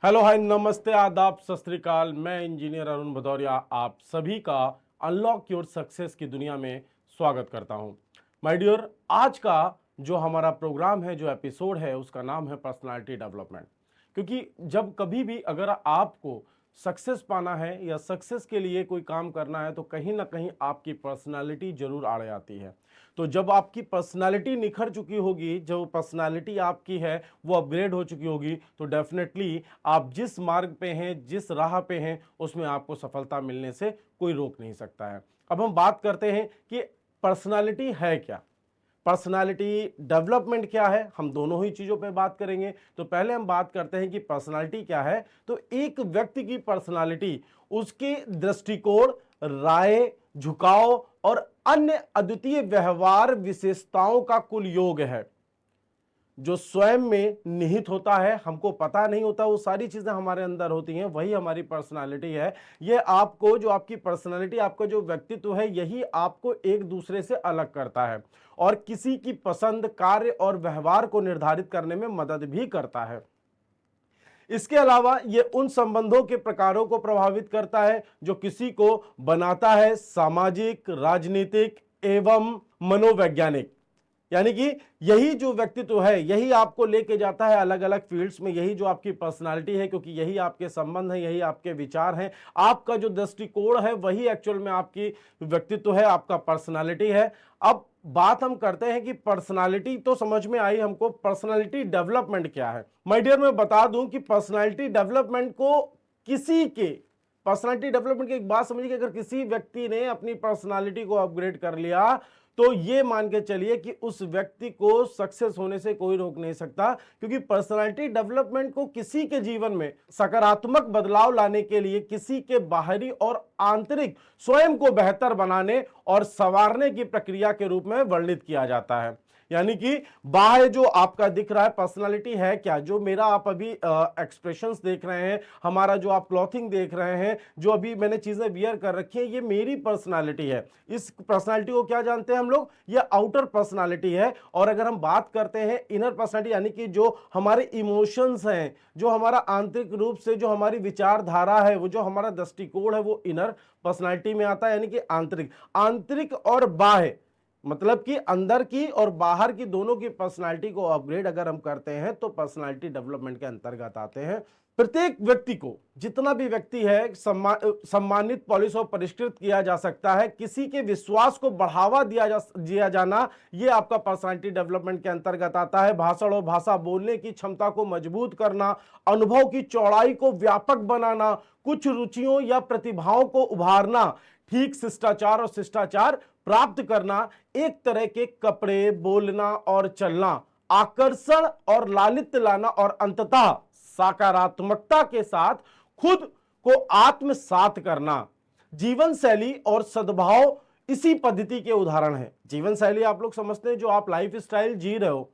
Hello hi नमस्ते आदाब सत श्री अकाल। मैं इंजीनियर अरुण भदौरिया आप सभी का अनलॉक योर सक्सेस की दुनिया में स्वागत करता हूं। माय डियर, आज का जो हमारा प्रोग्राम है, जो एपिसोड है, उसका नाम है पर्सनालिटी डेवलपमेंट। क्योंकि जब कभी भी अगर आपको सक्सेस पाना है या सक्सेस के लिए कोई काम करना है तो कहीं ना कहीं आपकी पर्सनालिटी जरूर आड़े आती है। तो जब आपकी पर्सनालिटी निखर चुकी होगी, जो पर्सनालिटी आपकी है वो अपग्रेड हो चुकी होगी, तो डेफिनेटली आप जिस मार्ग पे हैं, जिस राह पे हैं, उसमें आपको सफलता मिलने से कोई रोक नहीं सकता है। अब हम बात करते हैं कि पर्सनालिटी है क्या, पर्सनालिटी डेवलपमेंट क्या है। हम दोनों ही चीजों पे बात करेंगे। तो पहले हम बात करते हैं कि पर्सनालिटी क्या है। तो एक व्यक्ति की पर्सनालिटी उसके दृष्टिकोण, राय, झुकाव और अन्य अद्वितीय व्यवहार विशेषताओं का कुल योग है, जो स्वयं में निहित होता है, हमको पता नहीं होता, वो सारी चीजें हमारे अंदर होती हैं, वही हमारी पर्सनालिटी है। ये आपको, जो आपकी पर्सनालिटी, आपका जो व्यक्तित्व है, यही आपको एक दूसरे से अलग करता है और किसी की पसंद, कार्य और व्यवहार को निर्धारित करने में मदद भी करता है। इसके अलावा ये उन संबंधों के प्रकारों को प्रभावित करता है जो किसी को बनाता है, सामाजिक, राजनीतिक एवं मनोवैज्ञानिक। यानी कि यही जो व्यक्तित्व है, यही आपको लेके जाता है अलग अलग फील्ड्स में। यही जो आपकी पर्सनालिटी है, क्योंकि यही आपके संबंध है, यही आपके विचार हैं, आपका जो दृष्टिकोण है, वही एक्चुअल में आपकी व्यक्तित्व है, आपका पर्सनालिटी है। अब बात हम करते हैं कि पर्सनालिटी तो समझ में आई हमको, पर्सनालिटी डेवलपमेंट क्या है। माय डियर, मैं बता दूं कि पर्सनालिटी डेवलपमेंट को किसी के पर्सनालिटी डेवलपमेंट की एक बात समझिए कि अगर किसी व्यक्ति ने अपनी पर्सनालिटी को अपग्रेड कर लिया तो ये मान के चलिए कि उस व्यक्ति को सक्सेस होने से कोई रोक नहीं सकता। क्योंकि पर्सनालिटी डेवलपमेंट को किसी के जीवन में सकारात्मक बदलाव लाने के लिए, किसी के बाहरी और आंतरिक स्वयं को बेहतर बनाने और संवारने की प्रक्रिया के रूप में वर्णित किया जाता है। यानी कि बाह्य जो आपका दिख रहा है, पर्सनालिटी है क्या, जो मेरा आप अभी एक्सप्रेशंस देख रहे हैं, हमारा जो आप क्लॉथिंग देख रहे हैं, जो अभी मैंने चीजें वियर कर रखी हैं, ये मेरी पर्सनालिटी है। इस पर्सनालिटी को क्या जानते हैं हम लोग, ये आउटर पर्सनालिटी है। और अगर हम बात करते हैं इनर पर्सनालिटी, यानी कि जो हमारे इमोशंस हैं, जो हमारा आंतरिक रूप से जो हमारी विचारधारा है, वो जो हमारा दृष्टिकोण है, वो इनर पर्सनालिटी में आता है। यानी कि आंतरिक, आंतरिक और बाह्य, मतलब कि अंदर की और बाहर की दोनों की पर्सनालिटी को अपग्रेड अगर हम करते हैं तो पर्सनालिटी डेवलपमेंट के अंतर्गत आते हैं। प्रत्येक व्यक्ति को, जितना भी व्यक्ति है, सम्मानित, पॉलिश और परिष्कृत किया जा सकता है। किसी के विश्वास को बढ़ावा दिया जाना, यह आपका पर्सनालिटी डेवलपमेंट के अंतर्गत आता है। भाषण और भाषा बोलने की क्षमता को मजबूत करना, अनुभव की चौड़ाई को व्यापक बनाना, कुछ रुचियों या प्रतिभाओं को उभारना, ठीक शिष्टाचार और शिष्टाचार प्राप्त करना, एक तरह के कपड़े, बोलना और चलना, आकर्षण और लालित्य लाना और अंततः सकारात्मकता के साथ खुद को आत्मसात करना। जीवन शैली और सद्भाव इसी पद्धति के उदाहरण हैं। जीवन शैली आप लोग समझते हैं, जो आप लाइफ स्टाइल जी रहे हो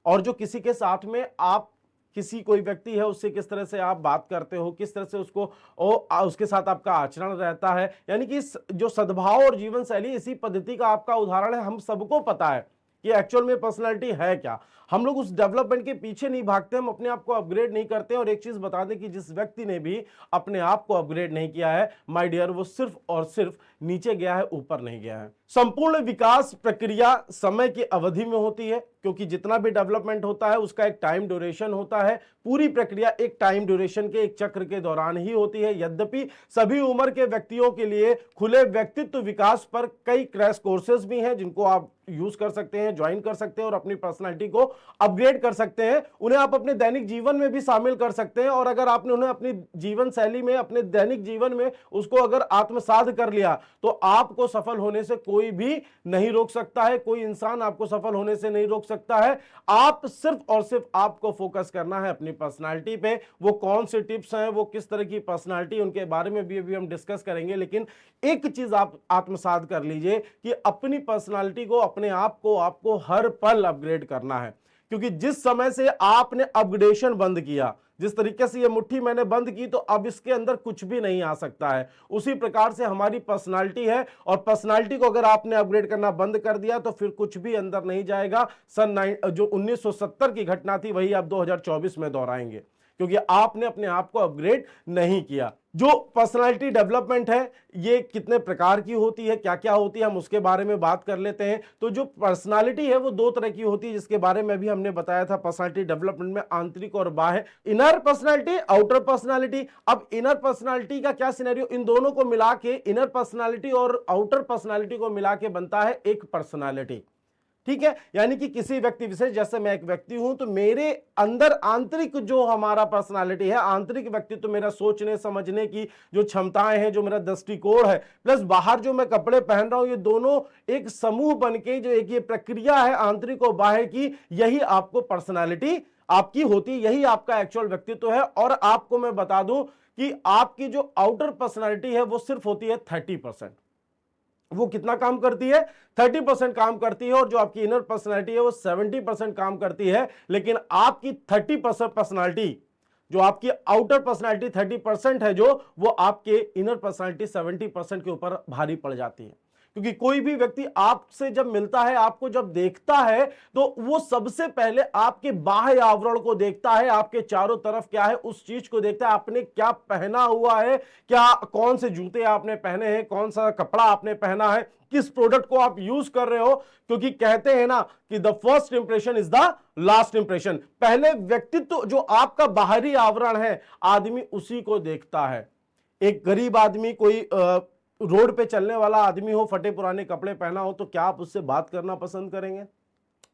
और जो किसी के साथ में आप, किसी कोई व्यक्ति है, उससे किस तरह से आप बात करते हो, किस तरह से उसके साथ आपका आचरण रहता है। यानी कि जो सद्भाव और जीवन शैली, इसी पद्धति का आपका उदाहरण है। हम सबको पता है कि एक्चुअल में पर्सनालिटी है क्या। हम लोग उस डेवलपमेंट के पीछे नहीं भागते, हम अपने आप को अपग्रेड नहीं करते। और एक चीज बता दें कि जिस व्यक्ति ने भी अपने आप को अपग्रेड नहीं किया है, माय डियर, वो सिर्फ और सिर्फ नीचे गया है, ऊपर नहीं गया है। संपूर्ण विकास प्रक्रिया समय की अवधि में होती है, क्योंकि जितना भी डेवलपमेंट होता है उसका एक टाइम ड्यूरेशन होता है। पूरी प्रक्रिया एक टाइम ड्यूरेशन के, एक चक्र के दौरान ही होती है। यद्यपि सभी उम्र के व्यक्तियों के लिए खुले व्यक्तित्व विकास पर कई क्रैश कोर्सेज भी हैं, जिनको आप यूज कर सकते हैं, ज्वाइन कर सकते हैं और अपनी पर्सनालिटी को अपग्रेड कर सकते हैं। उन्हें आप अपने दैनिक जीवन में भी शामिल कर सकते हैं। और अगर आपने उन्हें अपनी जीवन शैली में, अपने दैनिक जीवन में उसको अगर आत्मसात कर लिया, तो आपको सफल होने से कोई भी नहीं रोक सकता है। कोई इंसान आपको सफल होने से नहीं रोक सकता है। आप सिर्फ और सिर्फ आपको फोकस करना है अपनी पर्सनालिटी पे। वो कौन से टिप्स हैं, वो किस तरह की पर्सनालिटी, उनके बारे में भी अभी हम डिस्कस करेंगे। लेकिन एक चीज आप आत्मसात कर लीजिए कि अपनी पर्सनालिटी को, अपने आप को, आपको हर पल अपग्रेड करना है। क्योंकि जिस समय से आपने अपग्रेडेशन बंद किया, जिस तरीके से ये मुट्ठी मैंने बंद की, तो अब इसके अंदर कुछ भी नहीं आ सकता है। उसी प्रकार से हमारी पर्सनालिटी है, और पर्सनालिटी को अगर आपने अपग्रेड करना बंद कर दिया तो फिर कुछ भी अंदर नहीं जाएगा। जो 1970 की घटना थी, वही आप 2024 में दोहराएंगे। क्योंकि आपने अपने आप को अपग्रेड नहीं किया। जो पर्सनालिटी डेवलपमेंट है ये कितने प्रकार की होती है, क्या क्या होती है, हम उसके बारे में बात कर लेते हैं। तो जो पर्सनालिटी है वो दो तरह की होती है, जिसके बारे में भी हमने बताया था पर्सनालिटी डेवलपमेंट में, आंतरिक और बाह्य, इनर पर्सनालिटी, आउटर पर्सनालिटी। अब इनर पर्सनालिटी का क्या सिनेरियो, इन दोनों को मिला के, इनर पर्सनालिटी और आउटर पर्सनालिटी को मिला के बनता है एक पर्सनालिटी। ठीक है, यानी कि किसी व्यक्ति विशेष, जैसे मैं एक व्यक्ति हूं तो मेरे अंदर आंतरिक जो हमारा पर्सनालिटी है, आंतरिक व्यक्तित्व तो मेरा सोचने समझने की जो क्षमताएं हैं, जो मेरा दृष्टिकोण है, प्लस बाहर जो मैं कपड़े पहन रहा हूं, ये दोनों एक समूह बनके जो एक ये प्रक्रिया है आंतरिक और बाह्य की, यही आपको पर्सनालिटी आपकी होती है, यही आपका एक्चुअल व्यक्तित्व है। और आपको मैं बता दूं कि आपकी जो आउटर पर्सनालिटी है वो सिर्फ होती है 30%। वो कितना काम करती है, 30% काम करती है, और जो आपकी इनर पर्सनालिटी है वो 70% काम करती है। लेकिन आपकी 30% पर्सनालिटी, जो आपकी आउटर पर्सनालिटी 30% है, जो वो आपके इनर पर्सनालिटी 70% के ऊपर भारी पड़ जाती है। क्योंकि कोई भी व्यक्ति आपसे जब मिलता है, आपको जब देखता है, तो वो सबसे पहले आपके बाह्य आवरण को देखता है, आपके चारों तरफ क्या है उस चीज को देखता है, आपने क्या पहना हुआ है, क्या कौन से जूते आपने पहने हैं, कौन सा कपड़ा आपने पहना है, किस प्रोडक्ट को आप यूज कर रहे हो। क्योंकि कहते हैं ना कि the first impression is the last impression. पहले व्यक्तित्व जो आपका बाहरी आवरण है, आदमी उसी को देखता है। एक गरीब आदमी, कोई रोड पे चलने वाला आदमी हो, फटे पुराने कपड़े पहना हो, तो क्या आप उससे बात करना पसंद करेंगे?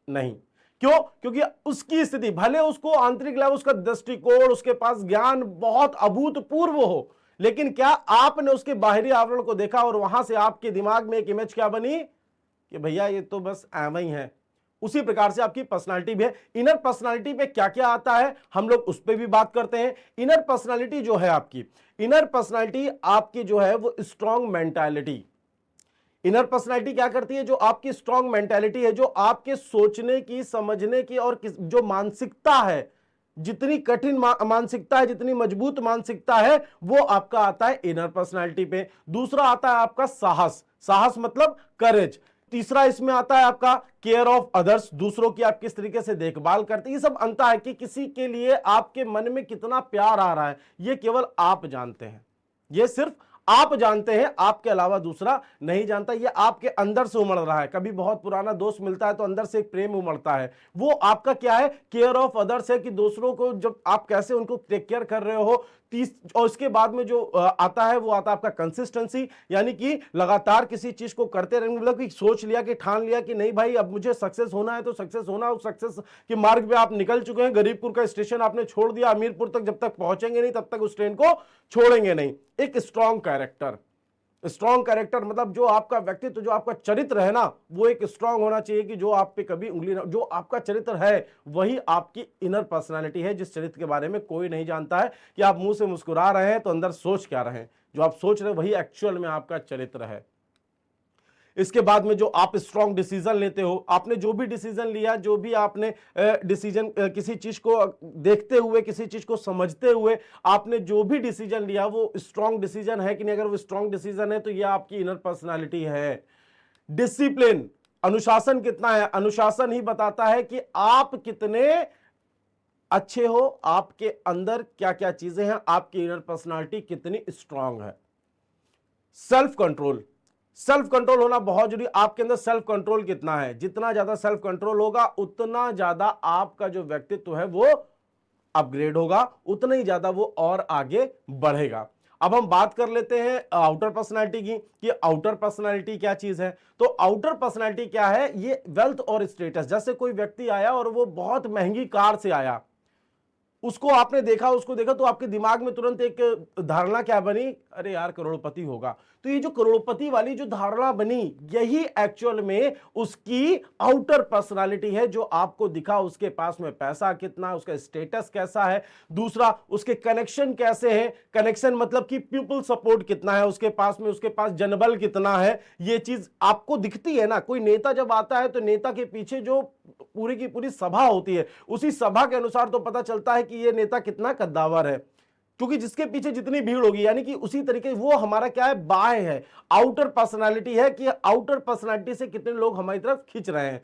नहीं। क्यों? क्योंकि उसकी स्थिति, भले उसको आंतरिक लेवल, उसका दृष्टिकोण, उसके पास ज्ञान बहुत अभूतपूर्व हो, लेकिन क्या आपने उसके बाहरी आवरण को देखा और वहां से आपके दिमाग में एक इमेज क्या बनी कि भैया ये तो बस एवं ही है। उसी प्रकार से आपकी पर्सनालिटी भी है। इनर पर्सनालिटी पे क्या क्या आता है हम लोग उस पर भी बात करते हैं। इनर पर्सनालिटी जो है आपकी, इनर पर्सनालिटी आपकी जो है वो स्ट्रॉन्ग मेंटालिटी। इनर पर्सनालिटी क्या करती है, जो आपकी स्ट्रॉन्ग मेंटालिटी है, जो आपके सोचने की, समझने की और जो मानसिकता है, जितनी कठिन मानसिकता है, जितनी मजबूत मानसिकता है, वो आपका आता है इनर पर्सनालिटी पे। दूसरा आता है आपका साहस, साहस मतलब करेज। तीसरा इसमें आता है आपका केयर ऑफ अदर्स, दूसरों की आप किस तरीके से देखभाल करते हैं। ये सब अंतर है कि किसी के लिए आपके मन में कितना प्यार आ रहा है, ये केवल आप जानते हैं, ये सिर्फ आप जानते हैं, आपके अलावा दूसरा नहीं जानता। ये आपके अंदर से उमड़ रहा है। कभी बहुत पुराना दोस्त मिलता है तो अंदर से एक प्रेम उमड़ता है, वो आपका क्या है, केयर ऑफ अदर्स है, कि दूसरों को जब आप कैसे उनको टेक केयर कर रहे हो। और इसके बाद में जो आता है वो आता है आपका कंसिस्टेंसी, यानी कि लगातार किसी चीज को करते रहने, मतलब कि सोच लिया, कि ठान लिया कि नहीं भाई अब मुझे सक्सेस होना है तो सक्सेस होना। उस सक्सेस के मार्ग पे आप निकल चुके हैं, गरीबपुर का स्टेशन आपने छोड़ दिया, अमीरपुर तक जब तक पहुंचेंगे नहीं तब तक उस ट्रेन को छोड़ेंगे नहीं। एक स्ट्रॉन्ग कैरेक्टर, स्ट्रॉन्ग कैरेक्टर मतलब जो आपका व्यक्तित्व, जो आपका चरित्र है ना, वो एक स्ट्रॉन्ग होना चाहिए, कि जो आप पे कभी उंगली ना, जो आपका चरित्र है वही आपकी इनर पर्सनालिटी है, जिस चरित्र के बारे में कोई नहीं जानता है कि आप मुंह से मुस्कुरा रहे हैं तो अंदर सोच क्या रहे हैं। जो आप सोच रहे हैं वही एक्चुअल में आपका चरित्र है। इसके बाद में जो आप स्ट्रॉन्ग डिसीजन लेते हो, आपने जो भी डिसीजन लिया, जो भी आपने डिसीजन किसी चीज को देखते हुए, किसी चीज को समझते हुए आपने जो भी डिसीजन लिया, वो स्ट्रॉन्ग डिसीजन है कि नहीं? अगर वो स्ट्रॉन्ग डिसीजन है तो ये आपकी इनर पर्सनालिटी है। डिसिप्लिन, अनुशासन कितना है? अनुशासन ही बताता है कि आप कितने अच्छे हो, आपके अंदर क्या क्या चीजें हैं, आपकी इनर पर्सनालिटी कितनी स्ट्रांग है। सेल्फ कंट्रोल, सेल्फ कंट्रोल होना बहुत जरूरी। आपके अंदर सेल्फ कंट्रोल कितना है? जितना ज्यादा सेल्फ कंट्रोल होगा उतना ज्यादा आपका जो व्यक्तित्व है वो अपग्रेड होगा, उतना ही ज्यादा वो और आगे बढ़ेगा। अब हम बात कर लेते हैं आउटर पर्सनालिटी की, कि आउटर पर्सनालिटी क्या चीज है। तो आउटर पर्सनालिटी क्या है? ये वेल्थ और स्टेटस। जैसे कोई व्यक्ति आया और वो बहुत महंगी कार से आया, उसको आपने देखा, उसको देखा तो आपके दिमाग में तुरंत एक धारणा क्या बनी, अरे यार करोड़पति होगा। तो ये जो करोड़पति वाली जो धारणा बनी, यही एक्चुअल में उसकी आउटर पर्सनालिटी है। जो आपको दिखा, उसके पास में पैसा कितना, उसका स्टेटस कैसा है, दूसरा उसके कनेक्शन कैसे हैं। कनेक्शन मतलब कि पीपल सपोर्ट कितना है उसके पास में, उसके पास जनबल कितना है, ये चीज आपको दिखती है ना। कोई नेता जब आता है तो नेता के पीछे जो पूरी की पूरी सभा होती है, उसी सभा के अनुसार तो पता चलता है कि ये नेता कितना कद्दावर है, क्योंकि जिसके पीछे जितनी भीड़ होगी, यानी कि उसी तरीके वो हमारा क्या है, बाय है, आउटर पर्सनालिटी है, कि आउटर पर्सनालिटी से कितने लोग हमारी तरफ खींच रहे हैं।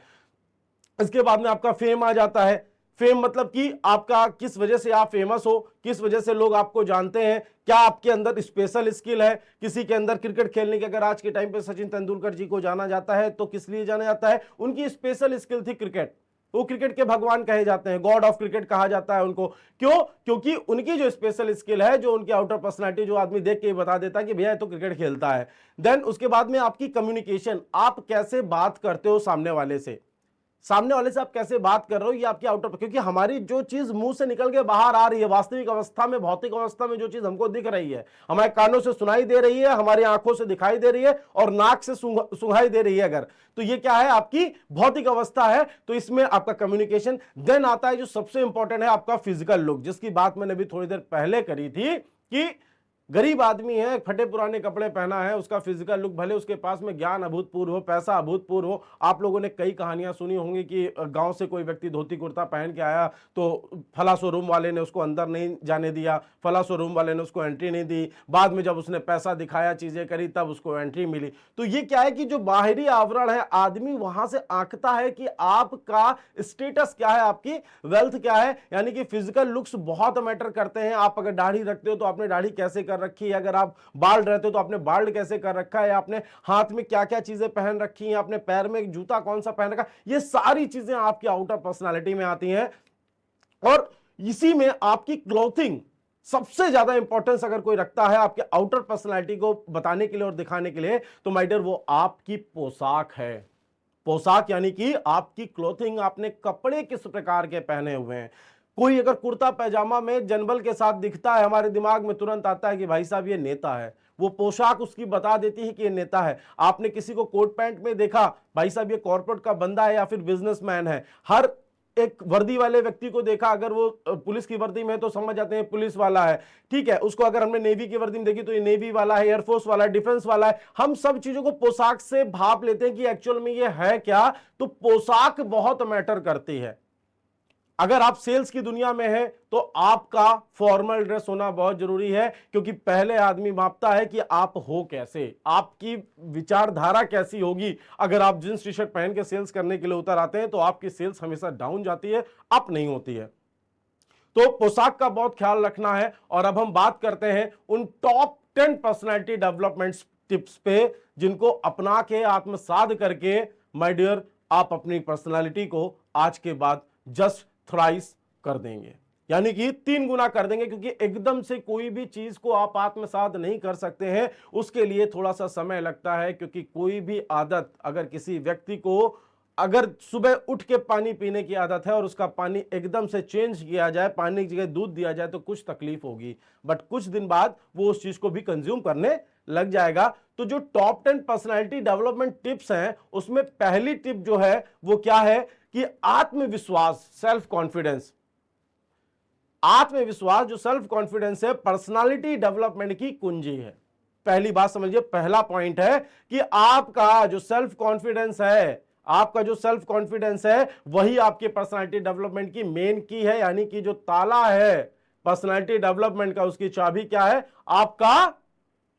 इसके बाद में आपका फेम आ जाता है। फेम मतलब कि आपका किस वजह से आप फेमस हो, किस वजह से लोग आपको जानते हैं, क्या आपके अंदर स्पेशल स्किल है। किसी के अंदर क्रिकेट खेलने के, अगर आज के टाइम पे सचिन तेंदुलकर जी को जाना जाता है तो किस लिए जाना जाता है, उनकी स्पेशल स्किल थी क्रिकेट। वो क्रिकेट के भगवान कहे जाते हैं, गॉड ऑफ क्रिकेट कहा जाता है उनको। क्यों? क्योंकि उनकी जो स्पेशल स्किल है, जो उनकी आउटर पर्सनालिटी, जो आदमी देख के बता देता है कि भैया तो क्रिकेट खेलता है। देन उसके बाद में आपकी कम्युनिकेशन, आप कैसे बात करते हो सामने वाले से, सामने वाले से आप कैसे बात कर रहे हो, ये आपकी आउटर, क्योंकि हमारी जो चीज मुंह से निकल के बाहर आ रही है वास्तविक अवस्था में, भौतिक अवस्था में जो चीज हमको दिख रही है, हमारे कानों से सुनाई दे रही है, हमारी आंखों से दिखाई दे रही है और नाक से सुंघाई दे रही है, अगर तो ये क्या है, आपकी भौतिक अवस्था है। तो इसमें आपका कम्युनिकेशन। देन आता है जो सबसे इंपॉर्टेंट है, आपका फिजिकल लुक, जिसकी बात मैंने अभी थोड़ी देर पहले करी थी कि गरीब आदमी है, फटे पुराने कपड़े पहना है, उसका फिजिकल लुक, भले उसके पास में ज्ञान अभूतपूर्व हो, पैसा अभूतपूर्व हो। आप लोगों ने कई कहानियां सुनी होंगी कि गांव से कोई व्यक्ति धोती कुर्ता पहन के आया तो फला शोरूम वाले ने उसको अंदर नहीं जाने दिया, फला शोरूम वाले ने उसको एंट्री नहीं दी, बाद में जब उसने पैसा दिखाया, चीजें करी, तब उसको एंट्री मिली। तो ये क्या है कि जो बाहरी आवरण है, आदमी वहां से आंकता है कि आपका स्टेटस क्या है, आपकी वेल्थ क्या है, यानी कि फिजिकल लुक्स बहुत मैटर करते हैं। आप अगर दाढ़ी रखते हो तो आपने दाढ़ी कैसे कर रखी है, अगर आप बाल रहते हो तो आपने बाल कैसे कर रखा है, आपने हाथ में क्या क्या चीजें पहन रखी हैं, आपने पैर में जूता कौन सा पहन रखा, ये सारी चीजें आपकी आउटर पर्सनालिटी में आती हैं। और इसी में आपकी क्लोथिंग सबसे ज्यादा इंपॉर्टेंस अगर कोई रखता है आपके आउटर पर्सनालिटी को बताने के लिए और दिखाने के लिए, तो माय डियर वो आपकी पोशाक है। पोशाक यानी कि आपकी क्लोथिंग, आपने कपड़े किस प्रकार के पहने हुए हैं। कोई अगर कुर्ता पैजामा में जनबल के साथ दिखता है, हमारे दिमाग में तुरंत आता है कि भाई साहब ये नेता है, वो पोशाक उसकी बता देती है कि ये नेता है। आपने किसी को कोट पैंट में देखा, भाई साहब ये कॉर्पोरेट का बंदा है या फिर बिजनेसमैन है। हर एक वर्दी वाले व्यक्ति को देखा, अगर वो पुलिस की वर्दी में है तो समझ जाते हैं पुलिस वाला है, ठीक है। उसको अगर हमने नेवी की वर्दी में देखी तो ये नेवी वाला है, एयरफोर्स वाला है, डिफेंस वाला है। हम सब चीजों को पोशाक से भाप लेते हैं कि एक्चुअल में ये है क्या। तो पोशाक बहुत मैटर करती है। अगर आप सेल्स की दुनिया में हैं तो आपका फॉर्मल ड्रेस होना बहुत जरूरी है, क्योंकि पहले आदमी मापता है कि आप हो कैसे, आपकी विचारधारा कैसी होगी। अगर आप जींस टी शर्ट पहन के सेल्स करने के लिए उतर आते हैं तो आपकी सेल्स हमेशा डाउन जाती है, अप नहीं होती है। तो पोशाक का बहुत ख्याल रखना है। और अब हम बात करते हैं उन टॉप 10 पर्सनैलिटी डेवलपमेंट टिप्स पे, जिनको अपना के आत्मसात करके माय डियर आप अपनी पर्सनैलिटी को आज के बाद जस्ट थ्राइस कर देंगे, यानी कि 3 गुना कर देंगे। क्योंकि एकदम से कोई भी चीज को आप आत्मसात नहीं कर सकते हैं, उसके लिए थोड़ा सा समय लगता है। क्योंकि कोई भी आदत अगर किसी व्यक्ति को, अगर सुबह उठ के पानी पीने की आदत है और उसका पानी एकदम से चेंज किया जाए, पानी की जगह दूध दिया जाए, तो कुछ तकलीफ होगी, बट कुछ दिन बाद वो उस चीज को भी कंज्यूम करने लग जाएगा। तो जो टॉप 10 पर्सनालिटी डेवलपमेंट टिप्स हैं, उसमें पहली टिप जो है वो क्या है कि आत्मविश्वास, सेल्फ कॉन्फिडेंस। आत्मविश्वास जो सेल्फ कॉन्फिडेंस है, पर्सनालिटी डेवलपमेंट की कुंजी है। पहली बात समझिए, पहला पॉइंट है कि आपका जो सेल्फ कॉन्फिडेंस है, आपका जो सेल्फ कॉन्फिडेंस है वही आपके पर्सनालिटी डेवलपमेंट की मेन की है। यानी कि जो ताला है पर्सनालिटी डेवलपमेंट का, उसकी चाबी क्या है? आपका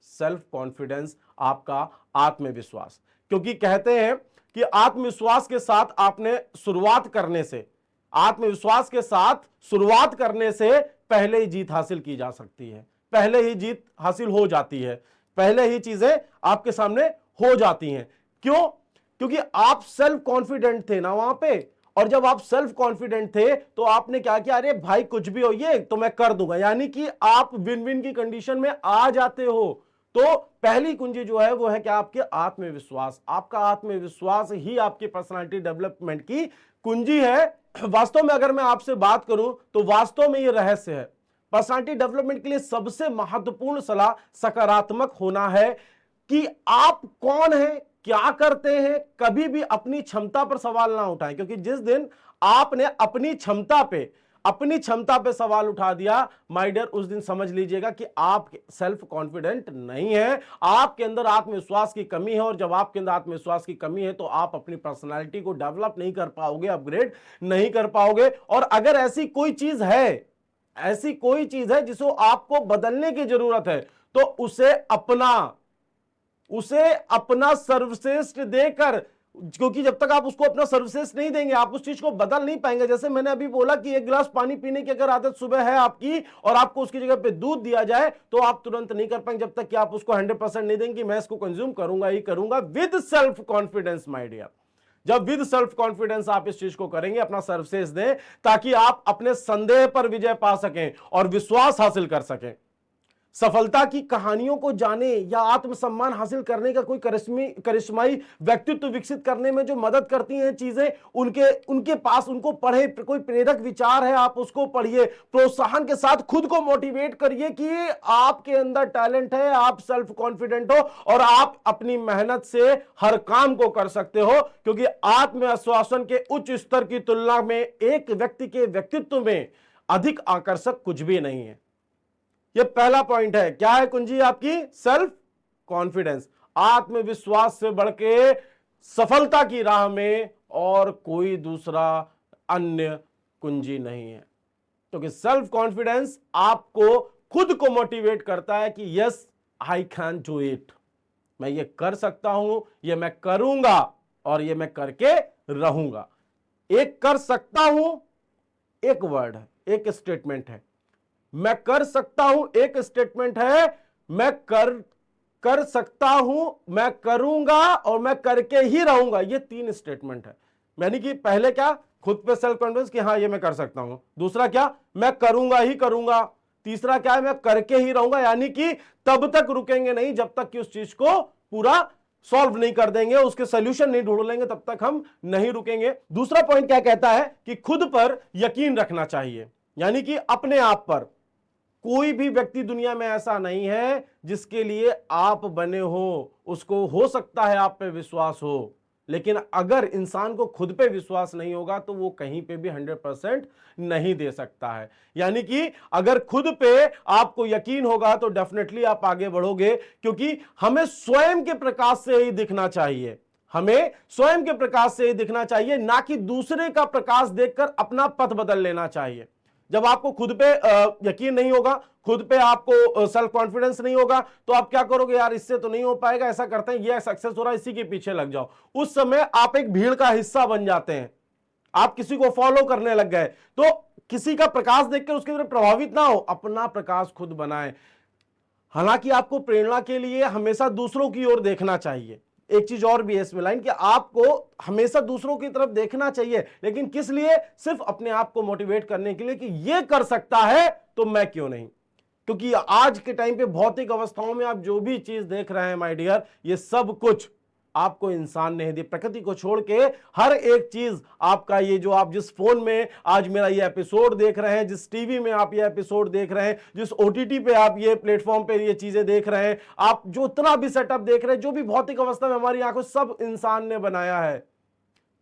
सेल्फ कॉन्फिडेंस, आपका आत्मविश्वास। क्योंकि कहते हैं कि आत्मविश्वास के साथ आपने शुरुआत करने से, आत्मविश्वास के साथ शुरुआत करने से पहले ही जीत हासिल की जा सकती है, पहले ही जीत हासिल हो जाती है, पहले ही चीजें आपके सामने हो जाती हैं। क्यों? क्योंकि आप सेल्फ कॉन्फिडेंट थे ना वहां पे। और जब आप सेल्फ कॉन्फिडेंट थे तो आपने क्या किया? अरे भाई कुछ भी हो ये तो मैं कर दूंगा, यानी कि आप विन विन की कंडीशन में आ जाते हो। तो पहली कुंजी जो है वो है क्या? आपके आत्मविश्वास। आपका आत्मविश्वास ही आपकी पर्सनालिटी डेवलपमेंट की कुंजी है। वास्तव में अगर मैं आपसे बात करूं तो वास्तव में ये रहस्य है। पर्सनालिटी डेवलपमेंट के लिए सबसे महत्वपूर्ण सलाह सकारात्मक होना है कि आप कौन हैं, क्या करते हैं। कभी भी अपनी क्षमता पर सवाल ना उठाएं, क्योंकि जिस दिन आपने अपनी क्षमता पे सवाल उठा दिया माय डियर, उस दिन समझ लीजिएगा कि आप सेल्फ कॉन्फिडेंट नहीं है, आपके अंदर आत्मविश्वास की कमी है। और जब आपके अंदर आत्मविश्वास की कमी है तो आप अपनी पर्सनालिटी को डेवलप नहीं कर पाओगे, अपग्रेड नहीं कर पाओगे। और अगर ऐसी कोई चीज है जिसको आपको बदलने की जरूरत है, तो उसे अपना सर्वश्रेष्ठ देकर क्योंकि जब तक आप उसको अपना सर्विसेज नहीं देंगे आप उस चीज को बदल नहीं पाएंगे। जैसे मैंने अभी बोला कि एक गिलास पानी पीने की अगर आदत सुबह है आपकी और आपको उसकी जगह पे दूध दिया जाए तो आप तुरंत नहीं कर पाएंगे जब तक कि आप उसको 100% नहीं देंगे, मैं इसको कंज्यूम करूंगा ही करूंगा with self confidence my dear. जब विद सेल्फ कॉन्फिडेंस आप इस चीज को करेंगे, अपना सर्विसेज दें ताकि आप अपने संदेह पर विजय पा सकें और विश्वास हासिल कर सकें। सफलता की कहानियों को जाने या आत्मसम्मान हासिल करने का कोई करिश्माई व्यक्तित्व विकसित करने में जो मदद करती हैं चीजें, उनके पास उनको पढ़े। कोई प्रेरक विचार है आप उसको पढ़िए, प्रोत्साहन के साथ खुद को मोटिवेट करिए कि आपके अंदर टैलेंट है, आप सेल्फ कॉन्फिडेंट हो और आप अपनी मेहनत से हर काम को कर सकते हो, क्योंकि आत्मविश्वासन के उच्च स्तर की तुलना में एक व्यक्ति के व्यक्तित्व में अधिक आकर्षक कुछ भी नहीं है। यह पहला पॉइंट है। क्या है कुंजी आपकी? Self confidence. आत्मविश्वास से बढ़ के सफलता की राह में और कोई दूसरा अन्य कुंजी नहीं है, क्योंकि सेल्फ कॉन्फिडेंस आपको खुद को मोटिवेट करता है कि yes I can do it, मैं ये कर सकता हूं, ये मैं करूंगा और ये मैं करके रहूंगा। एक कर सकता हूं एक वर्ड है, एक स्टेटमेंट है, मैं कर सकता हूं एक स्टेटमेंट है, मैं कर सकता हूं, मैं करूंगा और मैं करके ही रहूंगा, ये 3 स्टेटमेंट है। यानी कि पहले क्या? खुद पे सेल्फ कॉन्फिडेंस कि हां ये मैं कर सकता हूं। दूसरा क्या? मैं करूंगा ही करूंगा। तीसरा क्या है? मैं करके ही रहूंगा। यानी कि तब तक रुकेंगे नहीं जब तक कि उस चीज को पूरा सॉल्व नहीं कर देंगे, उसके सॉल्यूशन नहीं ढूंढ लेंगे, तब तक हम नहीं रुकेंगे। दूसरा पॉइंट क्या कहता है कि खुद पर यकीन रखना चाहिए, यानी कि अपने आप पर। कोई भी व्यक्ति दुनिया में ऐसा नहीं है जिसके लिए आप बने हो, उसको हो सकता है आप पे विश्वास हो, लेकिन अगर इंसान को खुद पे विश्वास नहीं होगा तो वो कहीं पे भी 100% नहीं दे सकता है। यानी कि अगर खुद पे आपको यकीन होगा तो डेफिनेटली आप आगे बढ़ोगे, क्योंकि हमें स्वयं के प्रकाश से ही दिखना चाहिए, हमें स्वयं के प्रकाश से ही दिखना चाहिए, ना कि दूसरे का प्रकाश देखकर अपना पथ बदल लेना चाहिए। जब आपको खुद पे यकीन नहीं होगा, खुद पे आपको सेल्फ कॉन्फिडेंस नहीं होगा, तो आप क्या करोगे? यार इससे तो नहीं हो पाएगा, ऐसा करते हैं, ये सक्सेस हो रहा है इसी के पीछे लग जाओ। उस समय आप एक भीड़ का हिस्सा बन जाते हैं, आप किसी को फॉलो करने लग गए। तो किसी का प्रकाश देखकर उसके तरफ प्रभावित ना हो, अपना प्रकाश खुद बनाएं। हालांकि आपको प्रेरणा के लिए हमेशा दूसरों की ओर देखना चाहिए। एक चीज और भी है इसमें लाइन कि आपको हमेशा दूसरों की तरफ देखना चाहिए, लेकिन किस लिए? सिर्फ अपने आप को मोटिवेट करने के लिए कि ये कर सकता है तो मैं क्यों नहीं। क्योंकि आज के टाइम पे भौतिक अवस्थाओं में आप जो भी चीज देख रहे हैं माय डियर, ये सब कुछ आपको इंसान ने दी। प्रकृति को छोड़ के हर एक चीज आपका, ये जो आप जिस फोन में आज मेरा ये एपिसोड देख रहे हैं, जिस टीवी में आप ये एपिसोड देख रहे हैं, जिस ओटीटी पे आप ये प्लेटफॉर्म पे ये चीजें देख रहे हैं, आप जो इतना भी सेटअप देख रहे हैं, जो भी भौतिक अवस्था में हमारी आंखों, सब इंसान ने बनाया है।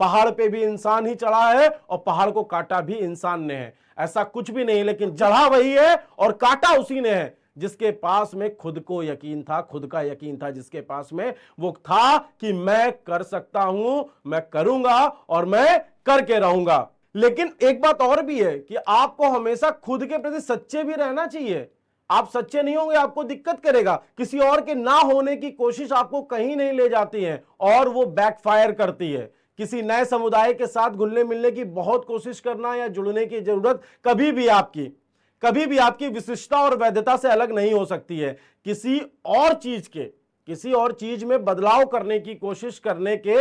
पहाड़ पे भी इंसान ही चढ़ा है और पहाड़ को काटा भी इंसान ने है, ऐसा कुछ भी नहीं, लेकिन चढ़ा वही है और काटा उसी ने है जिसके पास में खुद को यकीन था, खुद का यकीन था, जिसके पास में वो था कि मैं कर सकता हूं, मैं करूंगा और मैं करके रहूंगा। लेकिन एक बात और भी है कि आपको हमेशा खुद के प्रति सच्चे भी रहना चाहिए। आप सच्चे नहीं होंगे आपको दिक्कत करेगा, किसी और के ना होने की कोशिश आपको कहीं नहीं ले जाती है और वो बैकफायर करती है। किसी नए समुदाय के साथ घुलने मिलने की बहुत कोशिश करना या जुड़ने की जरूरत कभी भी आपकी विशिष्टता और वैधता से अलग नहीं हो सकती है। किसी और चीज में बदलाव करने की कोशिश करने के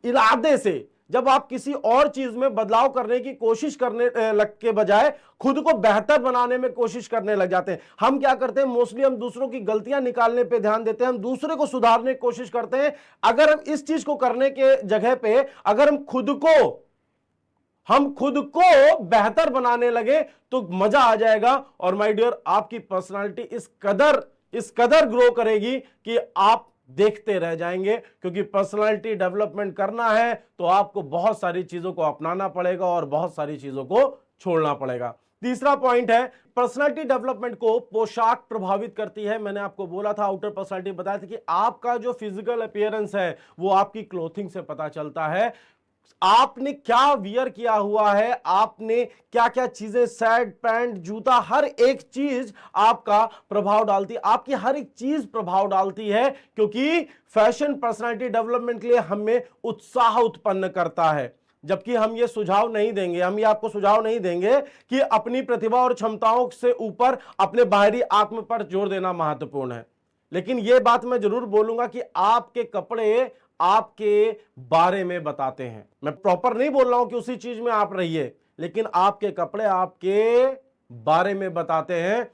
इरादे से, जब आप किसी और चीज में बदलाव करने की कोशिश करने लग के बजाय खुद को बेहतर बनाने में कोशिश करने लग जाते हैं। हम क्या करते हैं? मोस्टली हम दूसरों की गलतियां निकालने पे ध्यान देते हैं, हम दूसरे को सुधारने की कोशिश करते हैं। अगर हम इस चीज को करने के जगह पे अगर हम खुद को बेहतर बनाने लगे तो मजा आ जाएगा। और माय डियर, आपकी पर्सनालिटी इस कदर ग्रो करेगी कि आप देखते रह जाएंगे, क्योंकि पर्सनालिटी डेवलपमेंट करना है तो आपको बहुत सारी चीजों को अपनाना पड़ेगा और बहुत सारी चीजों को छोड़ना पड़ेगा। तीसरा पॉइंट है, पर्सनालिटी डेवलपमेंट को पोशाक प्रभावित करती है। मैंने आपको बोला था, आउटर पर्सनालिटी बताया था कि आपका जो फिजिकल अपीयरेंस है वो आपकी क्लोथिंग से पता चलता है। आपने क्या वियर किया हुआ है, आपने क्या क्या चीजें, शर्ट पैंट जूता, हर एक चीज आपका प्रभाव डालती है, आपकी हर एक चीज प्रभाव डालती है, क्योंकि फैशन पर्सनालिटी डेवलपमेंट के लिए हमें उत्साह उत्पन्न करता है। जबकि हम ये सुझाव नहीं देंगे, हम ये आपको सुझाव नहीं देंगे कि अपनी प्रतिभा और क्षमताओं से ऊपर अपने बाहरी आत्म पर जोर देना महत्वपूर्ण है। लेकिन यह बात मैं जरूर बोलूंगा कि आपके कपड़े आपके बारे में बताते हैं। मैं प्रॉपर नहीं बोल रहा हूं कि उसी चीज में आप रहिए, लेकिन आपके कपड़े आपके बारे में बताते हैं।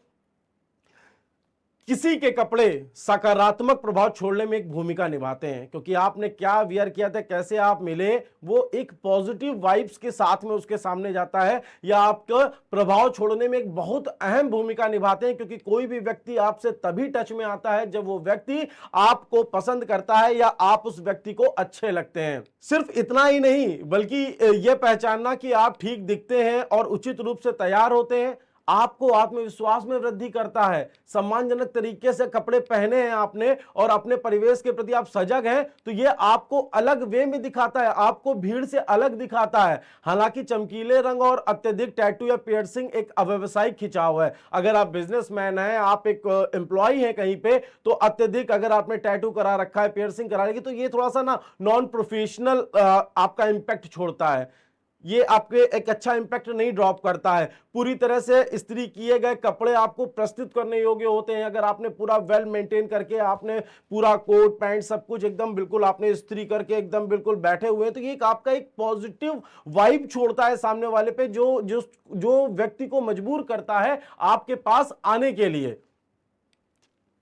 किसी के कपड़े सकारात्मक प्रभाव छोड़ने में एक भूमिका निभाते हैं, क्योंकि आपने क्या वियर किया था, कैसे आप मिले, वो एक पॉजिटिव वाइब्स के साथ में उसके सामने जाता है, या आपका प्रभाव छोड़ने में एक बहुत अहम भूमिका निभाते हैं। क्योंकि कोई भी व्यक्ति आपसे तभी टच में आता है जब वो व्यक्ति आपको पसंद करता है या आप उस व्यक्ति को अच्छे लगते हैं। सिर्फ इतना ही नहीं, बल्कि यह पहचानना कि आप ठीक दिखते हैं और उचित रूप से तैयार होते हैं आपको आत्मविश्वास में वृद्धि करता है। सम्मानजनक तरीके से कपड़े पहने हैं आपने और अपने परिवेश के प्रति आप सजग हैं, तो यह आपको अलग वे में दिखाता है, आपको भीड़ से अलग दिखाता है। हालांकि चमकीले रंग और अत्यधिक टैटू या पियर्सिंग एक अव्यवसायिक खिंचाव है। अगर आप बिजनेसमैन हैं, आप एक एम्प्लॉय हैं कहीं पे, तो अत्यधिक अगर आपने टैटू करा रखा है, पियर्सिंग करा रखी, तो ये थोड़ा सा ना नॉन प्रोफेशनल आपका इंपैक्ट छोड़ता है, ये आपके एक अच्छा इंपैक्ट नहीं ड्रॉप करता है। पूरी तरह से इस्त्री किए गए कपड़े आपको प्रस्तुत करने योग्य होते हैं। अगर आपने पूरा वेल मेंटेन करके, आपने पूरा कोट पैंट सब कुछ एकदम बिल्कुल आपने इस्त्री करके एकदम बिल्कुल बैठे हुए हैं, तो ये आपका एक पॉजिटिव वाइब छोड़ता है सामने वाले पे, जो जो जो व्यक्ति को मजबूर करता है आपके पास आने के लिए।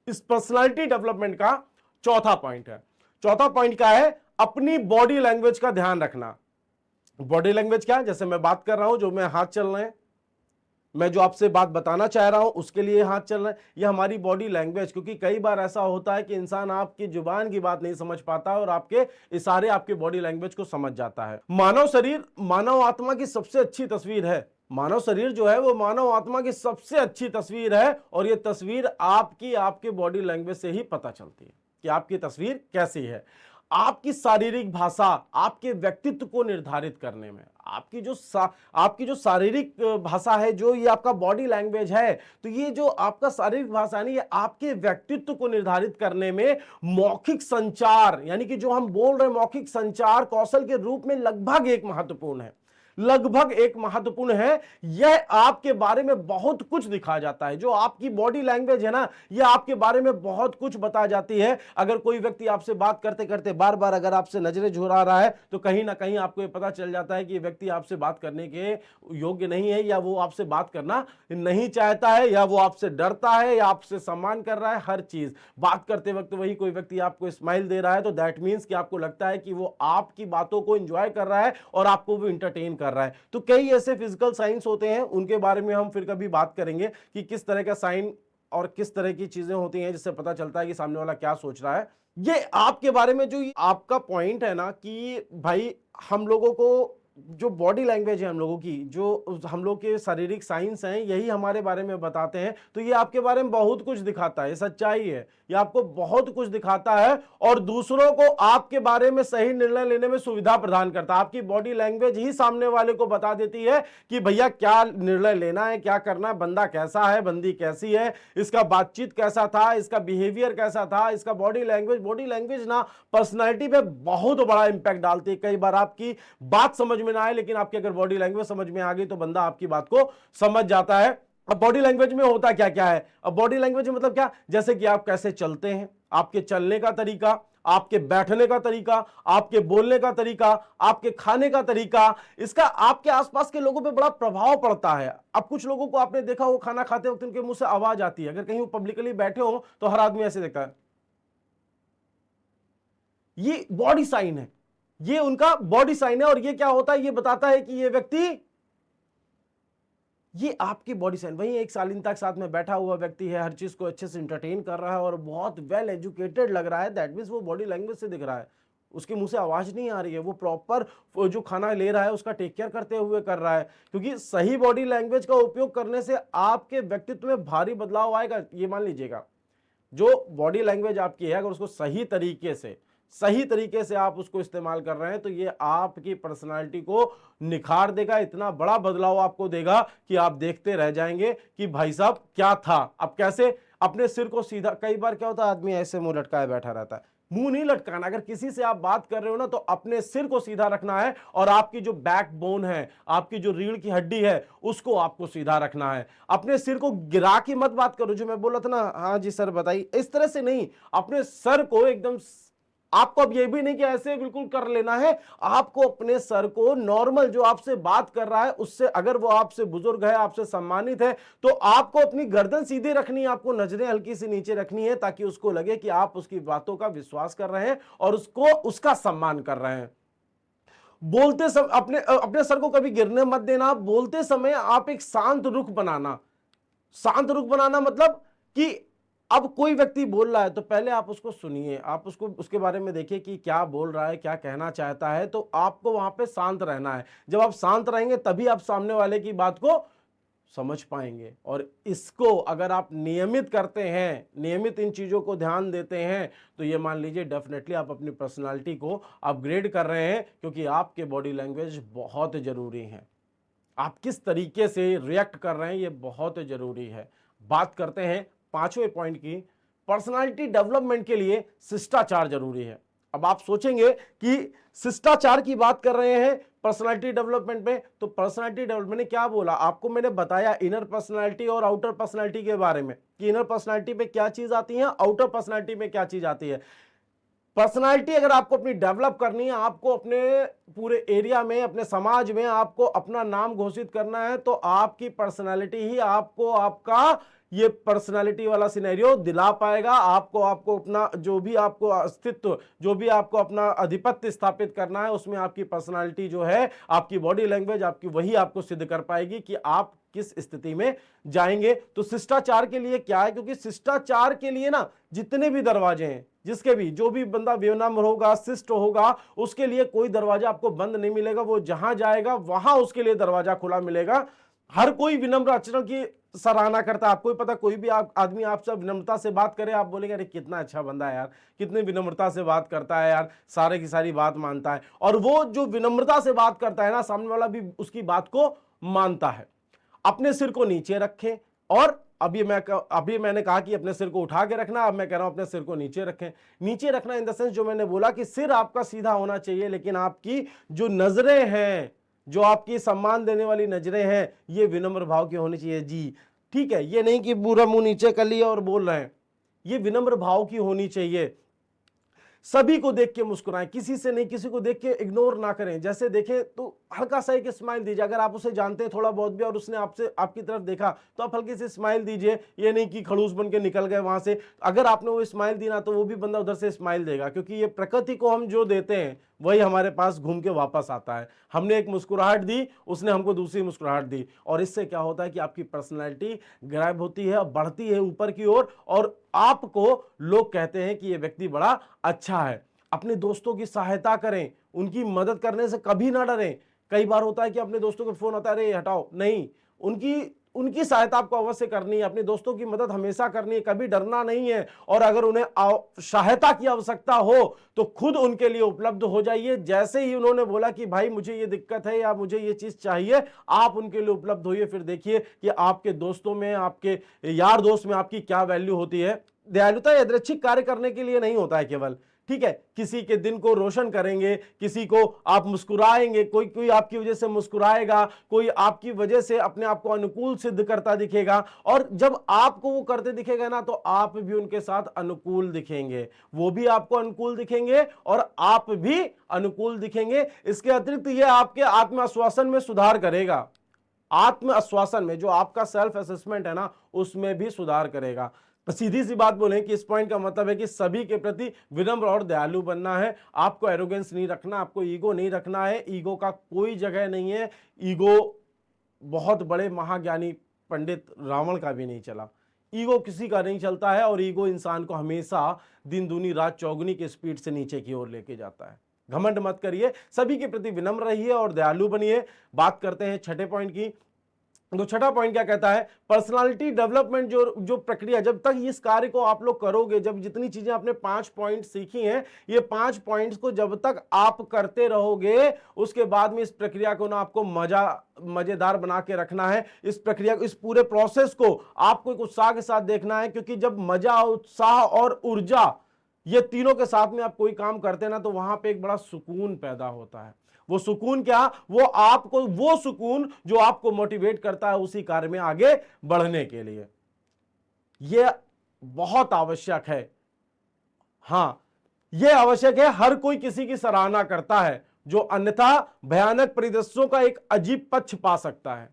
इस पर्सनालिटी डेवलपमेंट का चौथा पॉइंट है। चौथा पॉइंट क्या है? अपनी बॉडी लैंग्वेज का ध्यान रखना। बॉडी लैंग्वेज क्या है? जैसे मैं बात कर रहा हूं, जो मैं हाथ चल रहे हैं, मैं जो आपसे बात बताना चाह रहा हूं उसके लिए हाथ चल रहा है, यह हमारी बॉडी लैंग्वेज। क्योंकि कई बार ऐसा होता है कि इंसान आपकी जुबान की बात नहीं समझ पाता और आपके इशारे आपके बॉडी लैंग्वेज को समझ जाता है। मानव शरीर मानव आत्मा की सबसे अच्छी तस्वीर है। मानव शरीर जो है वो मानव आत्मा की सबसे अच्छी तस्वीर है, और यह तस्वीर आपके बॉडी लैंग्वेज से ही पता चलती है कि आपकी तस्वीर कैसी है। आपकी शारीरिक भाषा आपके व्यक्तित्व को निर्धारित करने में, आपकी जो शारीरिक भाषा है, जो ये आपका बॉडी लैंग्वेज है, तो ये जो आपका शारीरिक भाषा नहीं, ये आपके व्यक्तित्व को निर्धारित करने में मौखिक संचार, यानी कि जो हम बोल रहे हैं मौखिक संचार कौशल के रूप में लगभग एक महत्वपूर्ण है। यह आपके बारे में बहुत कुछ दिखा जाता है। जो आपकी बॉडी लैंग्वेज है ना, यह आपके बारे में बहुत कुछ बता जाती है। अगर कोई व्यक्ति आपसे बात करते करते बार बार अगर आपसे नजरें झुरा रहा है, तो कहीं ना कहीं आपको यह पता चल जाता है कि यह व्यक्ति आपसे बात करने के योग्य नहीं है, या वो आपसे बात करना नहीं चाहता है, या वो आपसे डरता है, या आपसे सम्मान कर रहा है। हर चीज बात करते वक्त वही कोई व्यक्ति आपको स्माइल दे रहा है, तो दैट मीन्स कि आपको लगता है कि वो आपकी बातों को एंजॉय कर रहा है और आपको वो इंटरटेन कर रहा है। तो कई ऐसे फिजिकल साइंस होते हैं, उनके बारे में हम फिर कभी बात करेंगे कि किस तरह का साइन और किस तरह की चीजें होती हैं जिससे पता चलता है कि सामने वाला क्या सोच रहा है। ये आपके बारे में जो आपका पॉइंट है ना कि भाई हम लोगों को जो बॉडी लैंग्वेज है, हम लोगों की जो हम लोग के शारीरिक साइंस हैं, यही हमारे बारे में बताते हैं। तो ये आपके बारे में बहुत कुछ दिखाता है, ये सच्चाई है, ये आपको बहुत कुछ दिखाता है और दूसरों को आपके बारे में सही निर्णय लेने में सुविधा प्रदान करता है। आपकी बॉडी लैंग्वेज ही सामने वाले को बता देती है कि भैया क्या निर्णय लेना है, क्या करना है, बंदा कैसा है, बंदी कैसी है, इसका बातचीत कैसा था, इसका बिहेवियर कैसा था, इसका बॉडी लैंग्वेज ना पर्सनैलिटी पे बहुत बड़ा इंपैक्ट डालती है। कई बार आपकी बात समझ में ना आए, लेकिन आपकी अगर बॉडी लैंग्वेज समझ में आ गई तो बंदा आपकी बात को समझ जाता है। अब बॉडी लैंग्वेज में होता क्या क्या है? अब बॉडी लैंग्वेज मतलब क्या? जैसे कि आप कैसे चलते हैं, आपके चलने का तरीका, आपके बैठने का तरीका, आपके बोलने का तरीका, आपके खाने का तरीका, इसका आपके आसपास के लोगों पे बड़ा प्रभाव पड़ता है। अब कुछ लोगों को आपने देखा हो खाना खाते वक्त उनके मुंह से आवाज आती है, अगर कहीं वो पब्लिकली बैठे हो तो हर आदमी ऐसे देखता है। ये बॉडी साइन है, ये उनका बॉडी साइन है। और ये क्या होता है? ये बताता है कि ये व्यक्ति, ये आपकी बॉडी साइन। वहीं एक शालीनता के साथ में बैठा हुआ व्यक्ति है, हर चीज को अच्छे से एंटरटेन कर रहा है और बहुत वेल एजुकेटेड लग रहा है, दैट मींस वो बॉडी लैंग्वेज से दिख रहा है, उसके मुंह से आवाज नहीं आ रही है, वो प्रॉपर जो खाना ले रहा है उसका टेक केयर करते हुए कर रहा है। क्योंकि सही बॉडी लैंग्वेज का उपयोग करने से आपके व्यक्तित्व में भारी बदलाव आएगा। ये मान लीजिएगा, जो बॉडी लैंग्वेज आपकी है, अगर उसको सही तरीके से सही तरीके से आप उसको इस्तेमाल कर रहे हैं तो ये आपकी पर्सनालिटी को निखार देगा, इतना बड़ा बदलाव आपको देगा कि आप देखते रह जाएंगे कि भाई साहब क्या था। अब कैसे अपने सिर को सीधा, कई बार क्या होता है आदमी ऐसे मुंह लटकाए बैठा रहता है, मुंह नहीं लटकाना। अगर किसी से आप बात कर रहे हो ना तो अपने सिर को सीधा रखना है और आपकी जो बैकबोन है, आपकी जो रीढ़ की हड्डी है, उसको आपको सीधा रखना है। अपने सिर को गिरा के मत बात करो, जो मैं बोला था ना, हाँ जी सर बताइए, इस तरह से नहीं। अपने सर को एकदम, आपको अब यह भी नहीं कि ऐसे बिल्कुल कर लेना है, आपको अपने सर को नॉर्मल जो आपसे बात कर रहा है उससे, अगर वो आपसे बुजुर्ग है, आपसे सम्मानित है, तो आपको अपनी गर्दन सीधी रखनी है, आपको नजरें हल्की सी नीचे रखनी है ताकि उसको लगे कि आप उसकी बातों का विश्वास कर रहे हैं और उसको, उसका सम्मान कर रहे हैं। बोलते समय अपने अपने सर को कभी गिरने मत देना। बोलते समय आप एक शांत रुख बनाना। शांत रुख बनाना मतलब कि अब कोई व्यक्ति बोल रहा है तो पहले आप उसको सुनिए, आप उसको, उसके बारे में देखिए कि क्या बोल रहा है, क्या कहना चाहता है, तो आपको वहां पे शांत रहना है। जब आप शांत रहेंगे तभी आप सामने वाले की बात को समझ पाएंगे। और इसको अगर आप नियमित करते हैं, नियमित इन चीजों को ध्यान देते हैं, तो ये मान लीजिए डेफिनेटली आप अपनी पर्सनालिटी को अपग्रेड कर रहे हैं, क्योंकि आपके बॉडी लैंग्वेज बहुत जरूरी है। आप किस तरीके से रिएक्ट कर रहे हैं ये बहुत जरूरी है। बात करते हैं पांचवें पॉइंट की। पर्सनालिटी डेवलपमेंट के लिए शिष्टाचार जरूरी है। अब आप सोचेंगे कि शिष्टाचार की बात कर रहे हैं पर्सनालिटी डेवलपमेंट में, तो पर्सनालिटी डेवलपमेंट ने क्या बोला आपको, मैंने बताया इनर पर्सनालिटी और आउटर पर्सनालिटी के बारे में कि इनर पर्सनालिटी में क्या चीज आती है, आउटर पर्सनालिटी में क्या चीज आती है। पर्सनालिटी अगर आपको अपनी डेवलप करनी है, आपको अपने पूरे एरिया में, अपने समाज में आपको अपना नाम घोषित करना है, तो आपकी पर्सनालिटी ही आपको आपका ये पर्सनालिटी वाला सिनेरियो दिला पाएगा। आपको अपना जो भी आपको अस्तित्व, जो भी आपको अपना आधिपत्य स्थापित करना है, उसमें आपकी पर्सनालिटी जो है, आपकी बॉडी लैंग्वेज आपकी, वही आपको सिद्ध कर पाएगी कि आप किस स्थिति में जाएंगे। तो शिष्टाचार के लिए क्या है, क्योंकि शिष्टाचार के लिए ना जितने भी दरवाजे हैं, जिसके भी, जो भी बंदा विनम्र होगा, शिष्ट होगा, उसके लिए कोई दरवाजा आपको बंद नहीं मिलेगा। वो जहां जाएगा वहां उसके लिए दरवाजा खुला मिलेगा। हर कोई विनम्र आचरण की सराहना करता है। आपको भी पता, कोई भी आदमी आपसे विनम्रता से बात करे, आप बोलेंगे अरे कितना अच्छा बंदा है यार, कितनी विनम्रता से बात करता है यार, सारे की सारी बात मानता है। और वो जो विनम्रता से बात करता है ना, सामने वाला भी उसकी बात को मानता है। अपने सिर को नीचे रखें, और अभी मैंने कहा कि अपने सिर को उठा के रखना, अब मैं कह रहा हूं अपने सिर को नीचे रखें। नीचे रखना इन द सेंस, जो मैंने बोला कि सिर आपका सीधा होना चाहिए, लेकिन आपकी जो नजरें हैं, जो आपकी सम्मान देने वाली नजरें हैं, ये विनम्र भाव की होनी चाहिए। जी ठीक है, ये नहीं कि पूरा मुंह नीचे कर लिया और बोल रहे हैं, ये विनम्र भाव की होनी चाहिए। सभी को देख के मुस्कुराएं, किसी से नहीं, किसी को देख के इग्नोर ना करें। जैसे देखें तो हल्का सा एक स्माइल दीजिए। अगर आप उसे जानते हैं थोड़ा बहुत भी और उसने आपसे, आपकी तरफ देखा, तो आप हल्की सी स्माइल दीजिए। ये नहीं कि खड़ूस बन के निकल गए वहां से। अगर आपने वो स्माइल दी ना, तो वो भी बंदा उधर से स्माइल देगा, क्योंकि ये प्रकृति को हम जो देते हैं वही हमारे पास घूम के वापस आता है। हमने एक मुस्कुराहट दी, उसने हमको दूसरी मुस्कुराहट दी, और इससे क्या होता है कि आपकी पर्सनैलिटी ग्रैब होती है, बढ़ती है ऊपर की ओर, और आपको लोग कहते हैं कि ये व्यक्ति बड़ा अच्छा है। अपने दोस्तों की सहायता करें, उनकी मदद करने से कभी ना डरें। कई बार होता है कि अपने दोस्तों को फोन आता है, अरे हटाओ, नहीं, उनकी सहायता आपको अवश्य करनी है, अपने दोस्तों की मदद हमेशा करनी है, कभी डरना नहीं है। और अगर उन्हें सहायता की आवश्यकता हो तो खुद उनके लिए उपलब्ध हो जाइए। जैसे ही उन्होंने बोला कि भाई मुझे ये दिक्कत है या मुझे ये चीज चाहिए, आप उनके लिए उपलब्ध होइए। फिर देखिए कि आपके दोस्तों में, आपके यार दोस्त में आपकी क्या वैल्यू होती है। दयालुता यादृच्छिक कार्य करने के लिए नहीं होता है केवल, ठीक है, किसी के दिन को रोशन करेंगे, किसी को आप मुस्कुराएंगे, कोई आपकी वजह से मुस्कुराएगा, कोई आपकी वजह से अपने आप को अनुकूल सिद्ध करता दिखेगा। और जब आपको वो करते दिखेगा ना, तो आप भी उनके साथ अनुकूल दिखेंगे, वो भी आपको अनुकूल दिखेंगे और आप भी अनुकूल दिखेंगे। इसके अतिरिक्त ये आपके आत्मआश्वासन में सुधार करेगा। आत्मआश्वासन में, जो आपका सेल्फ असेसमेंट है ना, उसमें भी सुधार करेगा। सीधी सी बात बोलें कि इस पॉइंट का मतलब है कि सभी के प्रति विनम्र और दयालु बनना है। आपको एरोगेंस नहीं रखना, आपको ईगो नहीं रखना है। ईगो का कोई जगह नहीं है। ईगो बहुत बड़े महाज्ञानी पंडित रावण का भी नहीं चला, ईगो किसी का नहीं चलता है। और ईगो इंसान को हमेशा दिन दूनी रात चौगुनी की स्पीड से नीचे की ओर लेके जाता है। घमंड मत करिए, सभी के प्रति विनम्र रहिए और दयालु बनिए। बात करते हैं छठे पॉइंट की। तो छठा पॉइंट क्या कहता है, पर्सनालिटी डेवलपमेंट जो जो प्रक्रिया, जब तक इस कार्य को आप लोग करोगे, जब जितनी चीजें आपने 5 पॉइंट सीखी हैं, ये 5 पॉइंट्स को जब तक आप करते रहोगे, उसके बाद में इस प्रक्रिया को ना आपको मजेदार बना के रखना है। इस प्रक्रिया को, इस पूरे प्रोसेस को आपको एक उत्साह के साथ देखना है, क्योंकि जब मजा, उत्साह और ऊर्जा, ये तीनों के साथ में आप कोई काम करते हैं ना, तो वहां पे एक बड़ा सुकून पैदा होता है। वो सुकून क्या, वो आपको, वो सुकून जो आपको मोटिवेट करता है उसी कार्य में आगे बढ़ने के लिए। यह बहुत आवश्यक है। हां, यह आवश्यक है। हर कोई किसी की सराहना करता है जो अन्यथा भयानक परिदृश्यों का एक अजीब पक्ष पा सकता है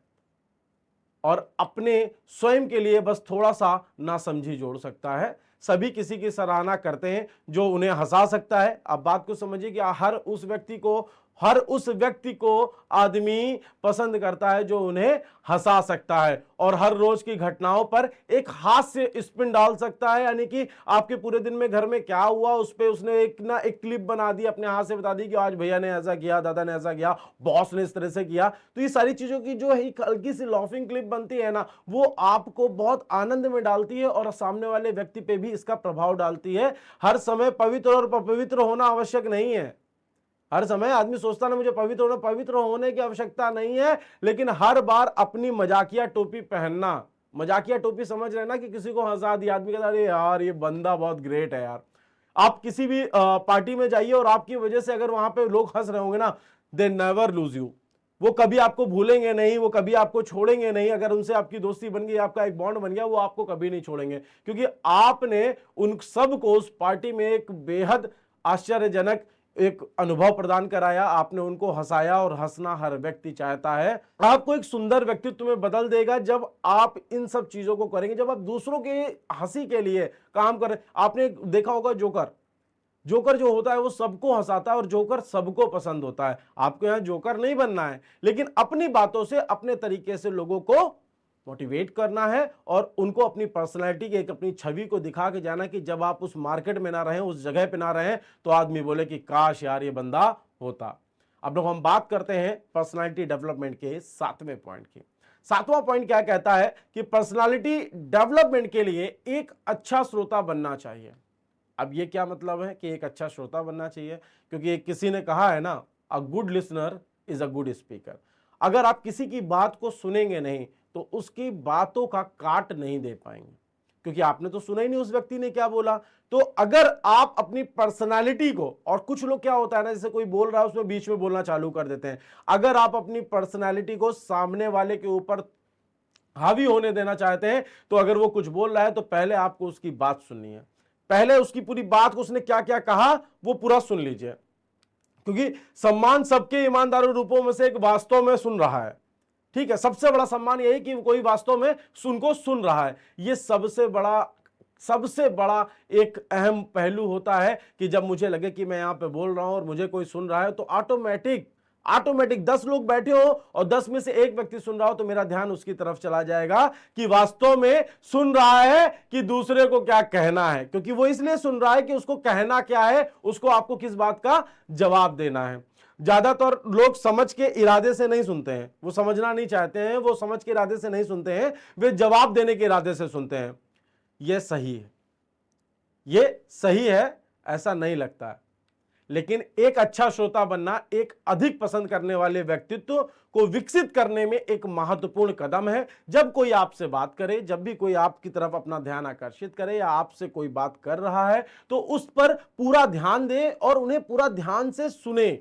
और अपने स्वयं के लिए बस थोड़ा सा नासमझी जोड़ सकता है। सभी किसी की सराहना करते हैं जो उन्हें हंसा सकता है। अब बात को समझिए कि हर उस व्यक्ति को आदमी पसंद करता है जो उन्हें हंसा सकता है और हर रोज की घटनाओं पर एक हास्य स्पिन डाल सकता है। यानी कि आपके पूरे दिन में घर में क्या हुआ उस पे उसने एक क्लिप बना दी, अपने हाथ से बता दी कि आज भैया ने ऐसा किया, दादा ने ऐसा किया, बॉस ने इस तरह से किया। तो ये सारी चीजों की जो एक हल्की सी लॉफिंग क्लिप बनती है ना, वो आपको बहुत आनंद में डालती है और सामने वाले व्यक्ति पे भी इसका प्रभाव डालती है। हर समय पवित्र और अपवित्र होना आवश्यक नहीं है। हर समय आदमी सोचता ना मुझे पवित्र होने की आवश्यकता नहीं है, लेकिन हर बार अपनी मजाकिया टोपी पहनना, मजाकिया टोपी समझ रहे ना, कि किसी को हंसा दिया, आदमी कहता है अरे यार ये बंदा बहुत ग्रेट है यार। आप किसी भी पार्टी में जाइए और आपकी वजह से अगर वहां पे लोग हंस रहे होंगे ना, दे नेवर लूज यू। वो कभी आपको भूलेंगे नहीं, वो कभी आपको छोड़ेंगे नहीं। अगर उनसे आपकी दोस्ती बन गई, आपका एक बॉन्ड बन गया, वो आपको कभी नहीं छोड़ेंगे, क्योंकि आपने उन सबको उस पार्टी में एक बेहद आश्चर्यजनक एक अनुभव प्रदान कराया। आपने उनको हंसाया और हंसना हर व्यक्ति चाहता है। आपको एक सुंदर व्यक्तित्व में बदल देगा जब आप इन सब चीजों को करेंगे, जब आप दूसरों के हंसी के लिए काम करें। आपने देखा होगा जोकर जो होता है वो सबको हंसाता है और जोकर सबको पसंद होता है। आपको यहां जोकर नहीं बनना है, लेकिन अपनी बातों से, अपने तरीके से लोगों को मोटिवेट करना है और उनको अपनी पर्सनैलिटी की, एक अपनी छवि को दिखा के जाना, कि जब आप उस मार्केट में ना रहें, उस जगह पे ना रहें, तो आदमी बोले कि काश यार ये बंदा होता। अब लोग हम बात करते हैं पर्सनैलिटी डेवलपमेंट के 7वें पॉइंट की। 7वां पॉइंट क्या कहता है कि पर्सनैलिटी डेवलपमेंट के लिए एक अच्छा श्रोता बनना चाहिए। अब ये क्या मतलब है कि एक अच्छा श्रोता बनना चाहिए? क्योंकि किसी ने कहा है ना, a good listener is a good speaker. अगर आप किसी की बात को सुनेंगे नहीं तो उसकी बातों का काट नहीं दे पाएंगे, क्योंकि आपने तो सुना ही नहीं उस व्यक्ति ने क्या बोला। तो अगर आप अपनी पर्सनालिटी को, और कुछ लोग क्या होता है ना, जैसे कोई बोल रहा है उसमें बीच में बोलना चालू कर देते हैं। अगर आप अपनी पर्सनालिटी को सामने वाले के ऊपर हावी होने देना चाहते हैं, तो अगर वो कुछ बोल रहा है तो पहले आपको उसकी बात सुननी है। पहले उसकी पूरी बात को, उसने क्या क्या कहा वो पूरा सुन लीजिए, क्योंकि सम्मान सबके ईमानदारों रूपों में से एक वास्तव में सुन रहा है। ठीक है, सबसे बड़ा सम्मान यही कि कोई वास्तव में सुन रहा है। ये सबसे बड़ा एक अहम पहलू होता है कि जब मुझे लगे कि मैं यहां पे बोल रहा हूं और मुझे कोई सुन रहा है, तो ऑटोमेटिक 10 लोग बैठे हो और 10 में से एक व्यक्ति सुन रहा हो, तो मेरा ध्यान उसकी तरफ चला जाएगा कि वास्तव में सुन रहा है कि दूसरे को क्या कहना है। क्योंकि वो इसलिए सुन रहा है कि उसको कहना क्या है, उसको आपको किस बात का जवाब देना है। ज्यादातर लोग समझ के इरादे से नहीं सुनते हैं, वो समझना नहीं चाहते हैं, वो समझ के इरादे से नहीं सुनते हैं, वे जवाब देने के इरादे से सुनते हैं। यह सही है, ऐसा नहीं लगता है। लेकिन एक अच्छा श्रोता बनना एक अधिक पसंद करने वाले व्यक्तित्व को विकसित करने में एक महत्वपूर्ण कदम है। जब कोई आपसे बात करे, जब भी कोई आपकी तरफ अपना ध्यान आकर्षित करे या आपसे कोई बात कर रहा है, तो उस पर पूरा ध्यान दे और उन्हें पूरा ध्यान से सुने।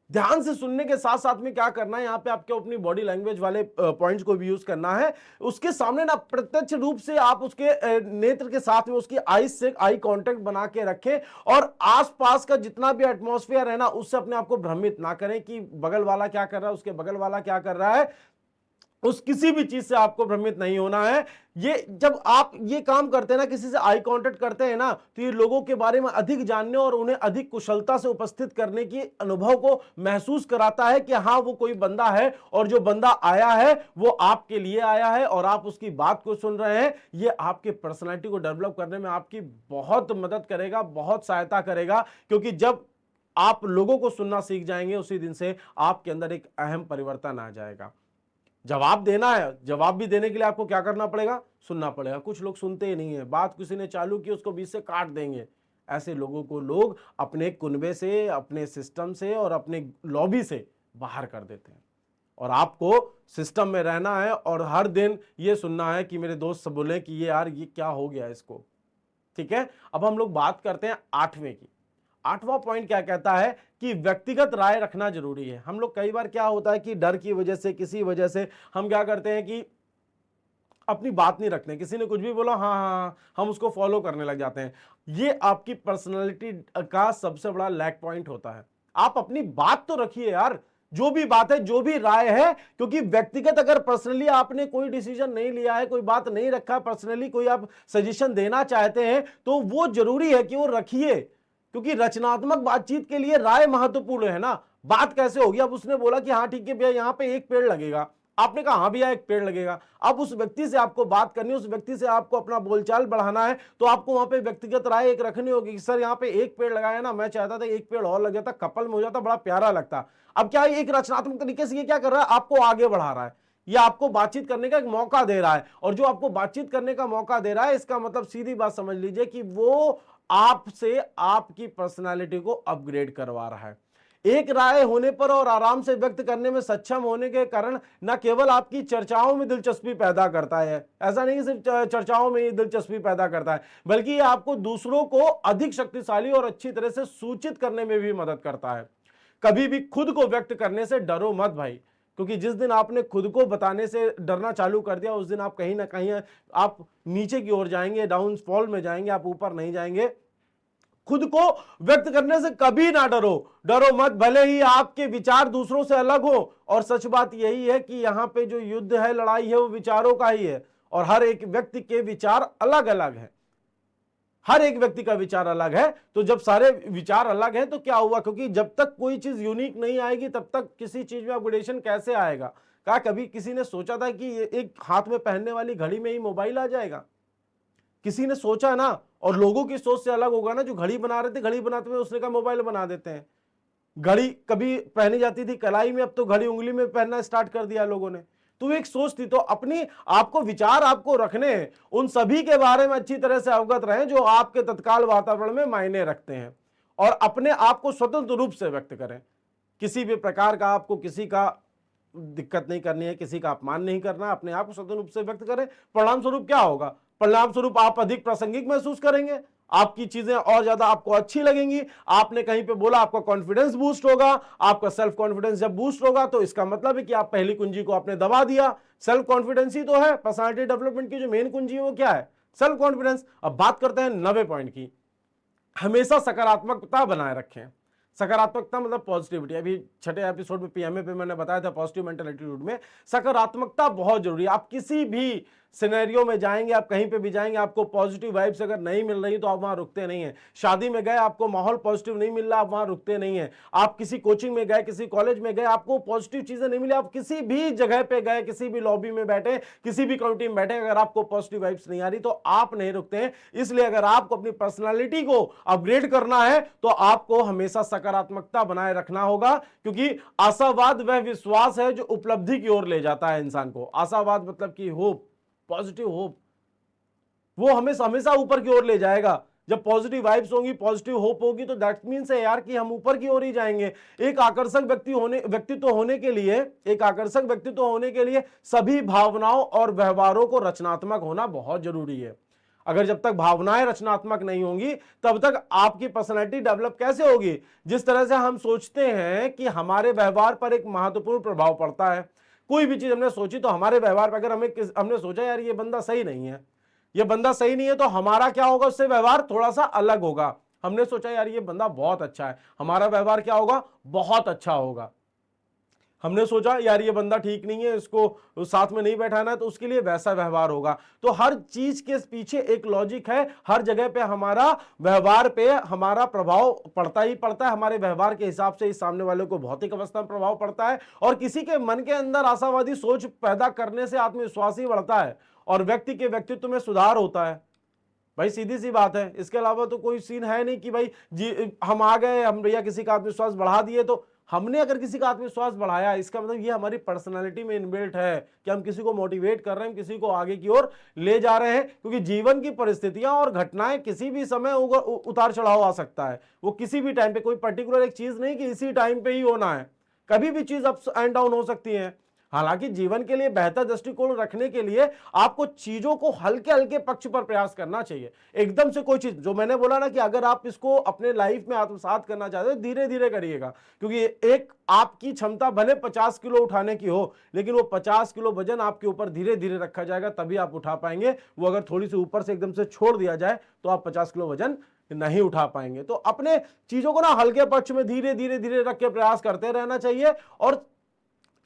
ध्यान से सुनने के साथ साथ में क्या करना है, यहां पे आपके अपनी बॉडी लैंग्वेज वाले पॉइंट्स को भी यूज करना है। उसके सामने ना प्रत्यक्ष रूप से आप उसके नेत्र के साथ में उसकी आईज से आई कांटेक्ट बना के रखें और आसपास का जितना भी एटमॉस्फेयर है ना, उससे अपने आप को भ्रमित ना करें कि बगल वाला क्या कर रहा है, उसके बगल वाला क्या कर रहा है। उस किसी भी चीज से आपको भ्रमित नहीं होना है। ये जब आप ये काम करते हैं ना, किसी से आई कांटेक्ट करते हैं ना, तो ये लोगों के बारे में अधिक जानने और उन्हें अधिक कुशलता से उपस्थित करने की अनुभव को महसूस कराता है कि हाँ वो कोई बंदा है और जो बंदा आया है वो आपके लिए आया है और आप उसकी बात को सुन रहे हैं। ये आपके पर्सनैलिटी को डेवलप करने में आपकी बहुत मदद करेगा, बहुत सहायता करेगा, क्योंकि जब आप लोगों को सुनना सीख जाएंगे उसी दिन से आपके अंदर एक अहम परिवर्तन आ जाएगा। जवाब देना है, जवाब भी देने के लिए आपको क्या करना पड़ेगा, सुनना पड़ेगा। कुछ लोग सुनते ही नहीं है, बात किसी ने चालू की उसको बीच से काट देंगे। ऐसे लोगों को लोग अपने कुनबे से, अपने सिस्टम से और अपने लॉबी से बाहर कर देते हैं। और आपको सिस्टम में रहना है और हर दिन ये सुनना है कि मेरे दोस्त सब बोले कि ये यार ये क्या हो गया इसको। ठीक है, अब हम लोग बात करते हैं 8वें की। 8वां पॉइंट क्या कहता है कि व्यक्तिगत राय रखना जरूरी है। हम लोग कई बार क्या होता है कि डर की वजह से, किसी वजह से हम क्या करते हैं कि अपनी बात नहीं रखते। किसी ने कुछ भी बोला, हाँ हाँ हाँ, हम उसको फॉलो करने लग जाते हैं। ये आपकी पर्सनालिटी का सबसे बड़ा लैक पॉइंट होता है। आप अपनी बात तो रखिए यार, जो भी बात है, जो भी राय है, क्योंकि व्यक्तिगत अगर पर्सनली आपने कोई डिसीजन नहीं लिया है, कोई बात नहीं रखा, पर्सनली कोई आप सजेशन देना चाहते हैं, तो वो जरूरी है कि वो रखिए, क्योंकि रचनात्मक बातचीत के लिए राय महत्वपूर्ण है ना। बात कैसे होगी, अब उसने बोला कि हाँ ठीक है भैया यहां पे एक पेड़ लगेगा, आपने कहा हाँ भैया एक पेड़ लगेगा। अब उस व्यक्ति से आपको बात करनी है, उस व्यक्ति से आपको अपना बोलचाल बढ़ाना है, तो आपको वहां पे व्यक्तिगत राय एक रखनी होगी कि सर यहाँ पे एक पेड़ लगाया ना, मैं चाहता था एक पेड़ और लग जाता, कपल में हो जाता, बड़ा प्यारा लगता। अब क्या एक रचनात्मक तरीके से ये क्या कर रहा है, आपको आगे बढ़ा रहा है, ये आपको बातचीत करने का एक मौका दे रहा है। और जो आपको बातचीत करने का मौका दे रहा है, इसका मतलब सीधी बात समझ लीजिए कि वो आपसे आपकी पर्सनालिटी को अपग्रेड करवा रहा है। एक राय होने पर और आराम से व्यक्त करने में सक्षम होने के कारण न केवल आपकी चर्चाओं में दिलचस्पी पैदा करता है, ऐसा नहीं सिर्फ चर्चाओं में ही दिलचस्पी पैदा करता है, बल्कि ये आपको दूसरों को अधिक शक्तिशाली और अच्छी तरह से सूचित करने में भी मदद करता है। कभी भी खुद को व्यक्त करने से डरो मत भाई, क्योंकि जिस दिन आपने खुद को बताने से डरना चालू कर दिया, उस दिन आप कहीं ना कहीं आप नीचे की ओर जाएंगे, डाउनफॉल में जाएंगे, आप ऊपर नहीं जाएंगे। खुद को व्यक्त करने से कभी ना डरो, डरो मत, भले ही आपके विचार दूसरों से अलग हो। और सच बात यही है कि यहां पे जो युद्ध है, लड़ाई है, वो विचारों का ही है, और हर एक व्यक्ति के विचार अलग अलग हैं। हर एक व्यक्ति का विचार अलग है। तो जब सारे विचार अलग हैं तो क्या हुआ, क्योंकि जब तक कोई चीज यूनिक नहीं आएगी तब तक किसी चीज में अपग्रेडेशन कैसे आएगा। क्या कभी किसी ने सोचा था कि एक हाथ में पहनने वाली घड़ी में ही मोबाइल आ जाएगा? किसी ने सोचा ना। और लोगों की सोच से अलग होगा ना, जो घड़ी बना रहे थे, घड़ी बनाते हुए उसने कहा मोबाइल बना देते हैं। घड़ी कभी पहनी जाती थी कलाई में, अब तो घड़ी उंगली में पहनना स्टार्ट कर दिया लोगों ने। तो एक सोच थी। तो अपनी आपको विचार आपको रखने हैं, उन सभी के बारे में अच्छी तरह से अवगत रहें जो आपके तत्काल वातावरण में मायने रखते हैं, और अपने आप को स्वतंत्र रूप से व्यक्त करें। किसी भी प्रकार का आपको किसी का दिक्कत नहीं करनी है, किसी का अपमान नहीं करना, अपने आप को स्वतंत्र रूप से व्यक्त करें। परिणाम स्वरूप क्या होगा? परिणाम स्वरूप आप अधिक प्रासंगिक महसूस करेंगे, आपकी चीजें और ज्यादा आपको अच्छी लगेंगी। आपने कहीं पे बोला, आपका कॉन्फिडेंस बूस्ट होगा। आपका सेल्फ कॉन्फिडेंस जब बूस्ट होगा तो इसका मतलब है कि आप पहली कुंजी को आपने दबा दिया। सेल्फ कॉन्फिडेंस ही तो है पर्सनालिटी डेवलपमेंट की जो मेन कुंजी है, वो क्या है? Self confidence. अब बात करते हैं 90 पॉइंट की। हमेशा सकारात्मकता बनाए रखें। सकारात्मकता मतलब पॉजिटिविटी। अभी छठे एपिसोड में पीएमए पे मैंने बताया था, पॉजिटिव मेंटल एटीट्यूड में सकारात्मकता बहुत जरूरी है। आप किसी भी सिनेरियो में जाएंगे, आप कहीं पे भी जाएंगे, आपको पॉजिटिव वाइब्स अगर नहीं मिल रही तो आप वहां रुकते नहीं हैं। शादी में गए, आपको माहौल पॉजिटिव नहीं मिल रहा, आप वहां रुकते नहीं हैं। आप किसी कोचिंग में गए, किसी कॉलेज में गए, आपको पॉजिटिव चीजें नहीं मिली, आप किसी भी जगह पे गए, किसी भी लॉबी में बैठे, किसी भी कम्युनिटी में बैठे, अगर आपको पॉजिटिव वाइब्स नहीं आ रही तो आप नहीं रुकते हैं। इसलिए अगर आपको अपनी पर्सनालिटी को अपग्रेड करना है तो आपको हमेशा सकारात्मकता बनाए रखना होगा, क्योंकि आशावाद वह विश्वास है जो उपलब्धि की ओर ले जाता है इंसान को। आशावाद मतलब कि होप, पॉजिटिव होप, वो हमेशा हमेशा ऊपर की ओर ले जाएगा। जब पॉजिटिव वाइब्स होंगी, पॉजिटिव होप होगी, तो दैट मीन्स है यार कि हम ऊपर की ओर ही जाएंगे। एक आकर्षक व्यक्तित्व होने के लिए, एक आकर्षक व्यक्तित्व होने के लिए सभी भावनाओं और व्यवहारों को रचनात्मक होना बहुत जरूरी है। अगर जब तक भावनाएं रचनात्मक नहीं होंगी तब तक आपकी पर्सनैलिटी डेवलप कैसे होगी? जिस तरह से हम सोचते हैं कि हमारे व्यवहार पर एक महत्वपूर्ण प्रभाव पड़ता है। कोई भी चीज हमने सोची तो हमारे व्यवहार पर, अगर हमने सोचा यार ये बंदा सही नहीं है, ये बंदा सही नहीं है, तो हमारा क्या होगा? उससे व्यवहार थोड़ा सा अलग होगा। हमने सोचा यार ये बंदा बहुत अच्छा है, हमारा व्यवहार क्या होगा? बहुत अच्छा होगा। हमने सोचा यार ये बंदा ठीक नहीं है, इसको साथ में नहीं बैठाना है, तो उसके लिए वैसा व्यवहार होगा। तो हर चीज के पीछे एक लॉजिक है। हर जगह पे हमारा व्यवहार पे हमारा प्रभाव पड़ता ही पड़ता है। हमारे व्यवहार के हिसाब से इस सामने वाले को भौतिक अवस्था में प्रभाव पड़ता है, और किसी के मन के अंदर आशावादी सोच पैदा करने से आत्मविश्वास ही बढ़ता है और व्यक्ति के व्यक्तित्व में सुधार होता है। भाई सीधी सी बात है, इसके अलावा तो कोई सीन है नहीं कि भाई जी हम आ गए, हम भैया किसी का आत्मविश्वास बढ़ा दिए तो हमने अगर किसी का आत्मविश्वास बढ़ाया, इसका मतलब ये हमारी पर्सनालिटी में इनबिल्ट है कि हम किसी को मोटिवेट कर रहे हैं, किसी को आगे की ओर ले जा रहे हैं। क्योंकि जीवन की परिस्थितियां और घटनाएं किसी भी समय उतार चढ़ाव आ सकता है, वो किसी भी टाइम पे, कोई पर्टिकुलर एक चीज नहीं कि इसी टाइम पे ही होना है, कभी भी चीज अप एंड डाउन हो सकती है। हालांकि जीवन के लिए बेहतर दृष्टिकोण रखने के लिए आपको चीजों को हल्के हल्के पक्ष पर प्रयास करना चाहिए। एकदम से कोई चीज, जो मैंने बोला ना कि अगर आप इसको अपने लाइफ में आत्मसात करना चाहते हो, धीरे धीरे करिएगा। क्योंकि एक आपकी क्षमता भले 50 किलो उठाने की हो, लेकिन वो 50 किलो वजन आपके ऊपर धीरे धीरे रखा जाएगा, तभी आप उठा पाएंगे। वो अगर थोड़ी सी ऊपर से एकदम से छोड़ दिया जाए तो आप 50 किलो वजन नहीं उठा पाएंगे। तो अपने चीजों को ना हल्के पक्ष में धीरे धीरे धीरे रख के प्रयास करते रहना चाहिए, और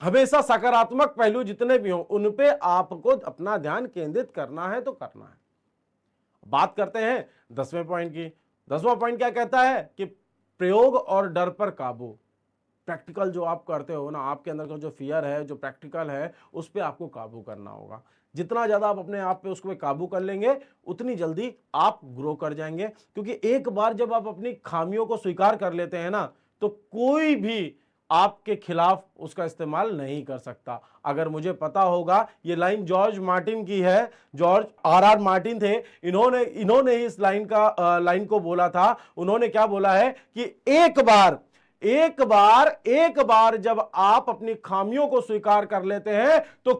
हमेशा सकारात्मक पहलू जितने भी हों उन पे आपको अपना ध्यान केंद्रित करना है तो करना है। बात करते हैं 10वें पॉइंट की। 10वां पॉइंट क्या कहता है कि प्रयोग और डर पर काबू। प्रैक्टिकल जो आप करते हो ना, आपके अंदर का जो फियर है, जो प्रैक्टिकल है, उस पर आपको काबू करना होगा। जितना ज्यादा आप अपने आप पे उसको काबू कर लेंगे, उतनी जल्दी आप ग्रो कर जाएंगे। क्योंकि एक बार जब आप अपनी खामियों को स्वीकार कर लेते हैं ना, तो कोई भी आपके खिलाफ उसका इस्तेमाल नहीं कर सकता। अगर मुझे पता होगा, ये लाइन जॉर्ज मार्टिन की है, जॉर्ज आर मार्टिन थे, इन्होंने इस लाइन को बोला था। उन्होंने क्या बोला है कि एक बार जब आप अपनी खामियों को स्वीकार कर लेते हैं तो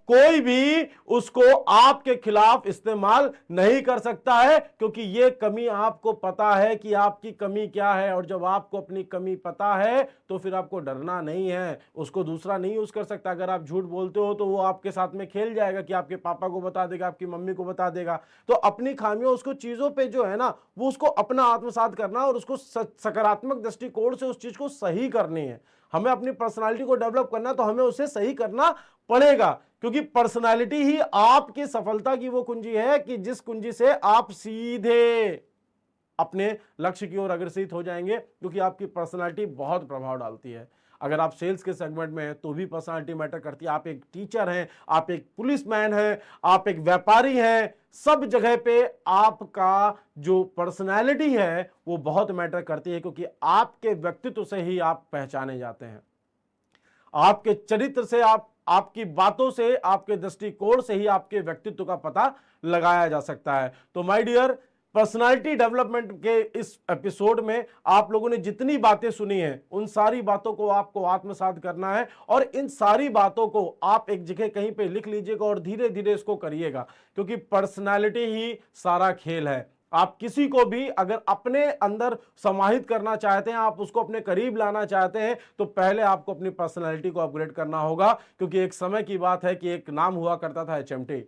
कोई भी उसको आपके खिलाफ इस्तेमाल नहीं कर सकता है। क्योंकि ये कमी आपको पता है कि आपकी कमी क्या है, और जब आपको अपनी कमी पता है तो फिर आपको डरना नहीं है। उसको दूसरा नहीं यूज कर सकता। अगर आप झूठ बोलते हो तो वो आपके साथ में खेल जाएगा कि आपके पापा को बता देगा, आपकी मम्मी को बता देगा। तो अपनी खामियों, उसको चीजों पे जो है ना, वो उसको अपना आत्मसात करना और उसको सकारात्मक दृष्टिकोण से उस चीज को सही करनी है। हमें अपनी पर्सनालिटी को डेवलप करना, तो हमें उसे सही करना पड़ेगा। क्योंकि पर्सनालिटी ही आपकी सफलता की वो कुंजी है कि जिस कुंजी से आप सीधे अपने लक्ष्य की ओर अग्रसित हो जाएंगे। क्योंकि आपकी पर्सनालिटी बहुत प्रभाव डालती है। अगर आप सेल्स के सेगमेंट में हैं तो भी पर्सनालिटी मैटर करती है। आप एक टीचर हैं, आप एक पुलिसमैन हैं, आप एक व्यापारी हैं, सब जगह पे आपका जो पर्सनालिटी है वो बहुत मैटर करती है। क्योंकि आपके व्यक्तित्व से ही आप पहचाने जाते हैं, आपके चरित्र से, आपकी बातों से, आपके दृष्टिकोण से ही आपके व्यक्तित्व का पता लगाया जा सकता है। तो माय डियर, पर्सनालिटी डेवलपमेंट के इस एपिसोड में आप लोगों ने जितनी बातें सुनी हैं, उन सारी बातों को आपको आत्मसात करना है, और इन सारी बातों को आप एक जगह कहीं पे लिख लीजिएगा और धीरे धीरे इसको करिएगा। क्योंकि पर्सनालिटी ही सारा खेल है। आप किसी को भी अगर अपने अंदर समाहित करना चाहते हैं, आप उसको अपने करीब लाना चाहते हैं, तो पहले आपको अपनी पर्सनालिटी को अपग्रेड करना होगा। क्योंकि एक समय की बात है कि एक नाम हुआ करता था HMT,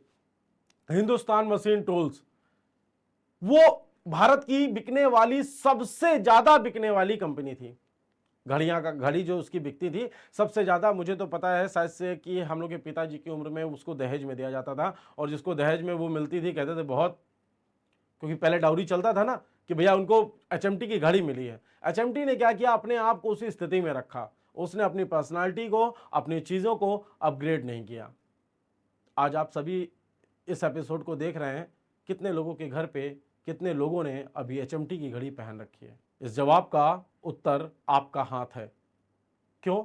हिंदुस्तान मशीन टूल्स। वो भारत की बिकने वाली, सबसे ज्यादा बिकने वाली कंपनी थी। घड़ी जो उसकी बिकती थी सबसे ज्यादा, मुझे तो पता है शायद से कि हम लोग के पिताजी की उम्र में उसको दहेज में दिया जाता था। और जिसको दहेज में वो मिलती थी, कहते थे बहुत, क्योंकि पहले डाउरी चलता था ना कि भैया उनको HMT की घड़ी मिली है। HMT ने क्या किया, अपने आप को उसी स्थिति में रखा। उसने अपनी पर्सनालिटी को, अपनी चीजों को अपग्रेड नहीं किया। आज आप सभी इस एपिसोड को देख रहे हैं, कितने लोगों के घर पे, कितने लोगों ने अभी HMT की घड़ी पहन रखी है? इस जवाब का उत्तर आपका हाथ है। क्यों?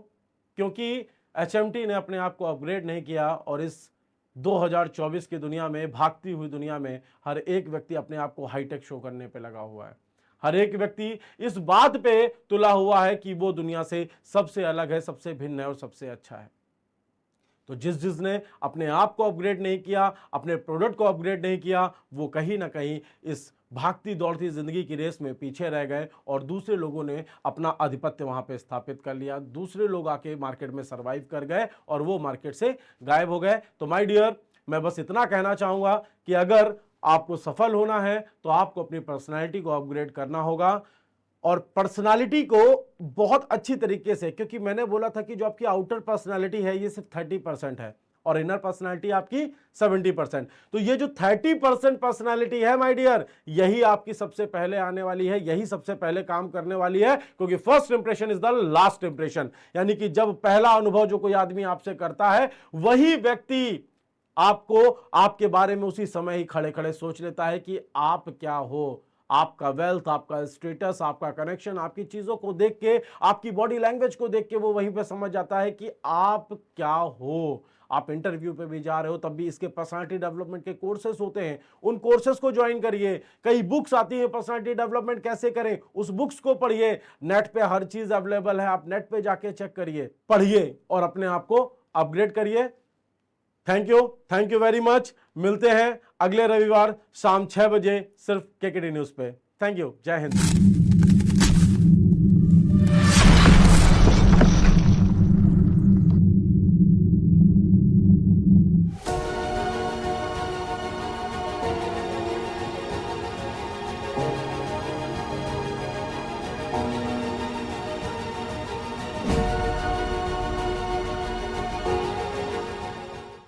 क्योंकि HMT ने अपने आप को अपग्रेड नहीं किया, और इस 2024 की दुनिया में, भागती हुई दुनिया में, हर एक व्यक्ति अपने आप को हाईटेक शो करने पे लगा हुआ है। हर एक व्यक्ति इस बात पे तुला हुआ है कि वो दुनिया से सबसे अलग है, सबसे भिन्न है और सबसे अच्छा है। तो जिसने अपने आप को अपग्रेड नहीं किया, अपने प्रोडक्ट को अपग्रेड नहीं किया, वो कहीं ना कहीं इस भागती दौड़ती जिंदगी की रेस में पीछे रह गए, और दूसरे लोगों ने अपना आधिपत्य वहां पे स्थापित कर लिया। दूसरे लोग आके मार्केट में सरवाइव कर गए और वो मार्केट से गायब हो गए। तो माय डियर, मैं बस इतना कहना चाहूंगा कि अगर आपको सफल होना है तो आपको अपनी पर्सनैलिटी को अपग्रेड करना होगा। और पर्सनालिटी को बहुत अच्छी तरीके से, क्योंकि मैंने बोला था कि जो आपकी आउटर पर्सनालिटी है ये सिर्फ 30% है, और इनर पर्सनालिटी आपकी 70%। तो ये जो 30% पर्सनालिटी है माय डियर, यही आपकी सबसे पहले आने वाली है, यही सबसे पहले काम करने वाली है। क्योंकि first impression is the last impression. यानी कि जब पहला अनुभव जो कोई आदमी आपसे करता है, वही व्यक्ति आपको, आपके बारे में उसी समय ही खड़े खड़े सोच लेता है कि आप क्या हो, आपका वेल्थ, आपका स्टेटस, आपका कनेक्शन, आपकी चीजों को देख के, आपकी बॉडी लैंग्वेज को देख के वो वहीं पे समझ जाता है कि आप क्या हो। आप इंटरव्यू पे भी जा रहे हो तब भी इसके पर्सनालिटी डेवलपमेंट के कोर्सेस होते हैं, उन कोर्सेस को ज्वाइन करिए। कई बुक्स आती है पर्सनालिटी डेवलपमेंट कैसे करें, उस बुक्स को पढ़िए। नेट पे हर चीज अवेलेबल है, आप नेट पे जाके चेक करिए, पढ़िए और अपने आप को अपग्रेड करिए। Thank you very much. मिलते हैं अगले रविवार शाम 6 बजे सिर्फ केकेडी न्यूज पे। Thank you. जय हिंद।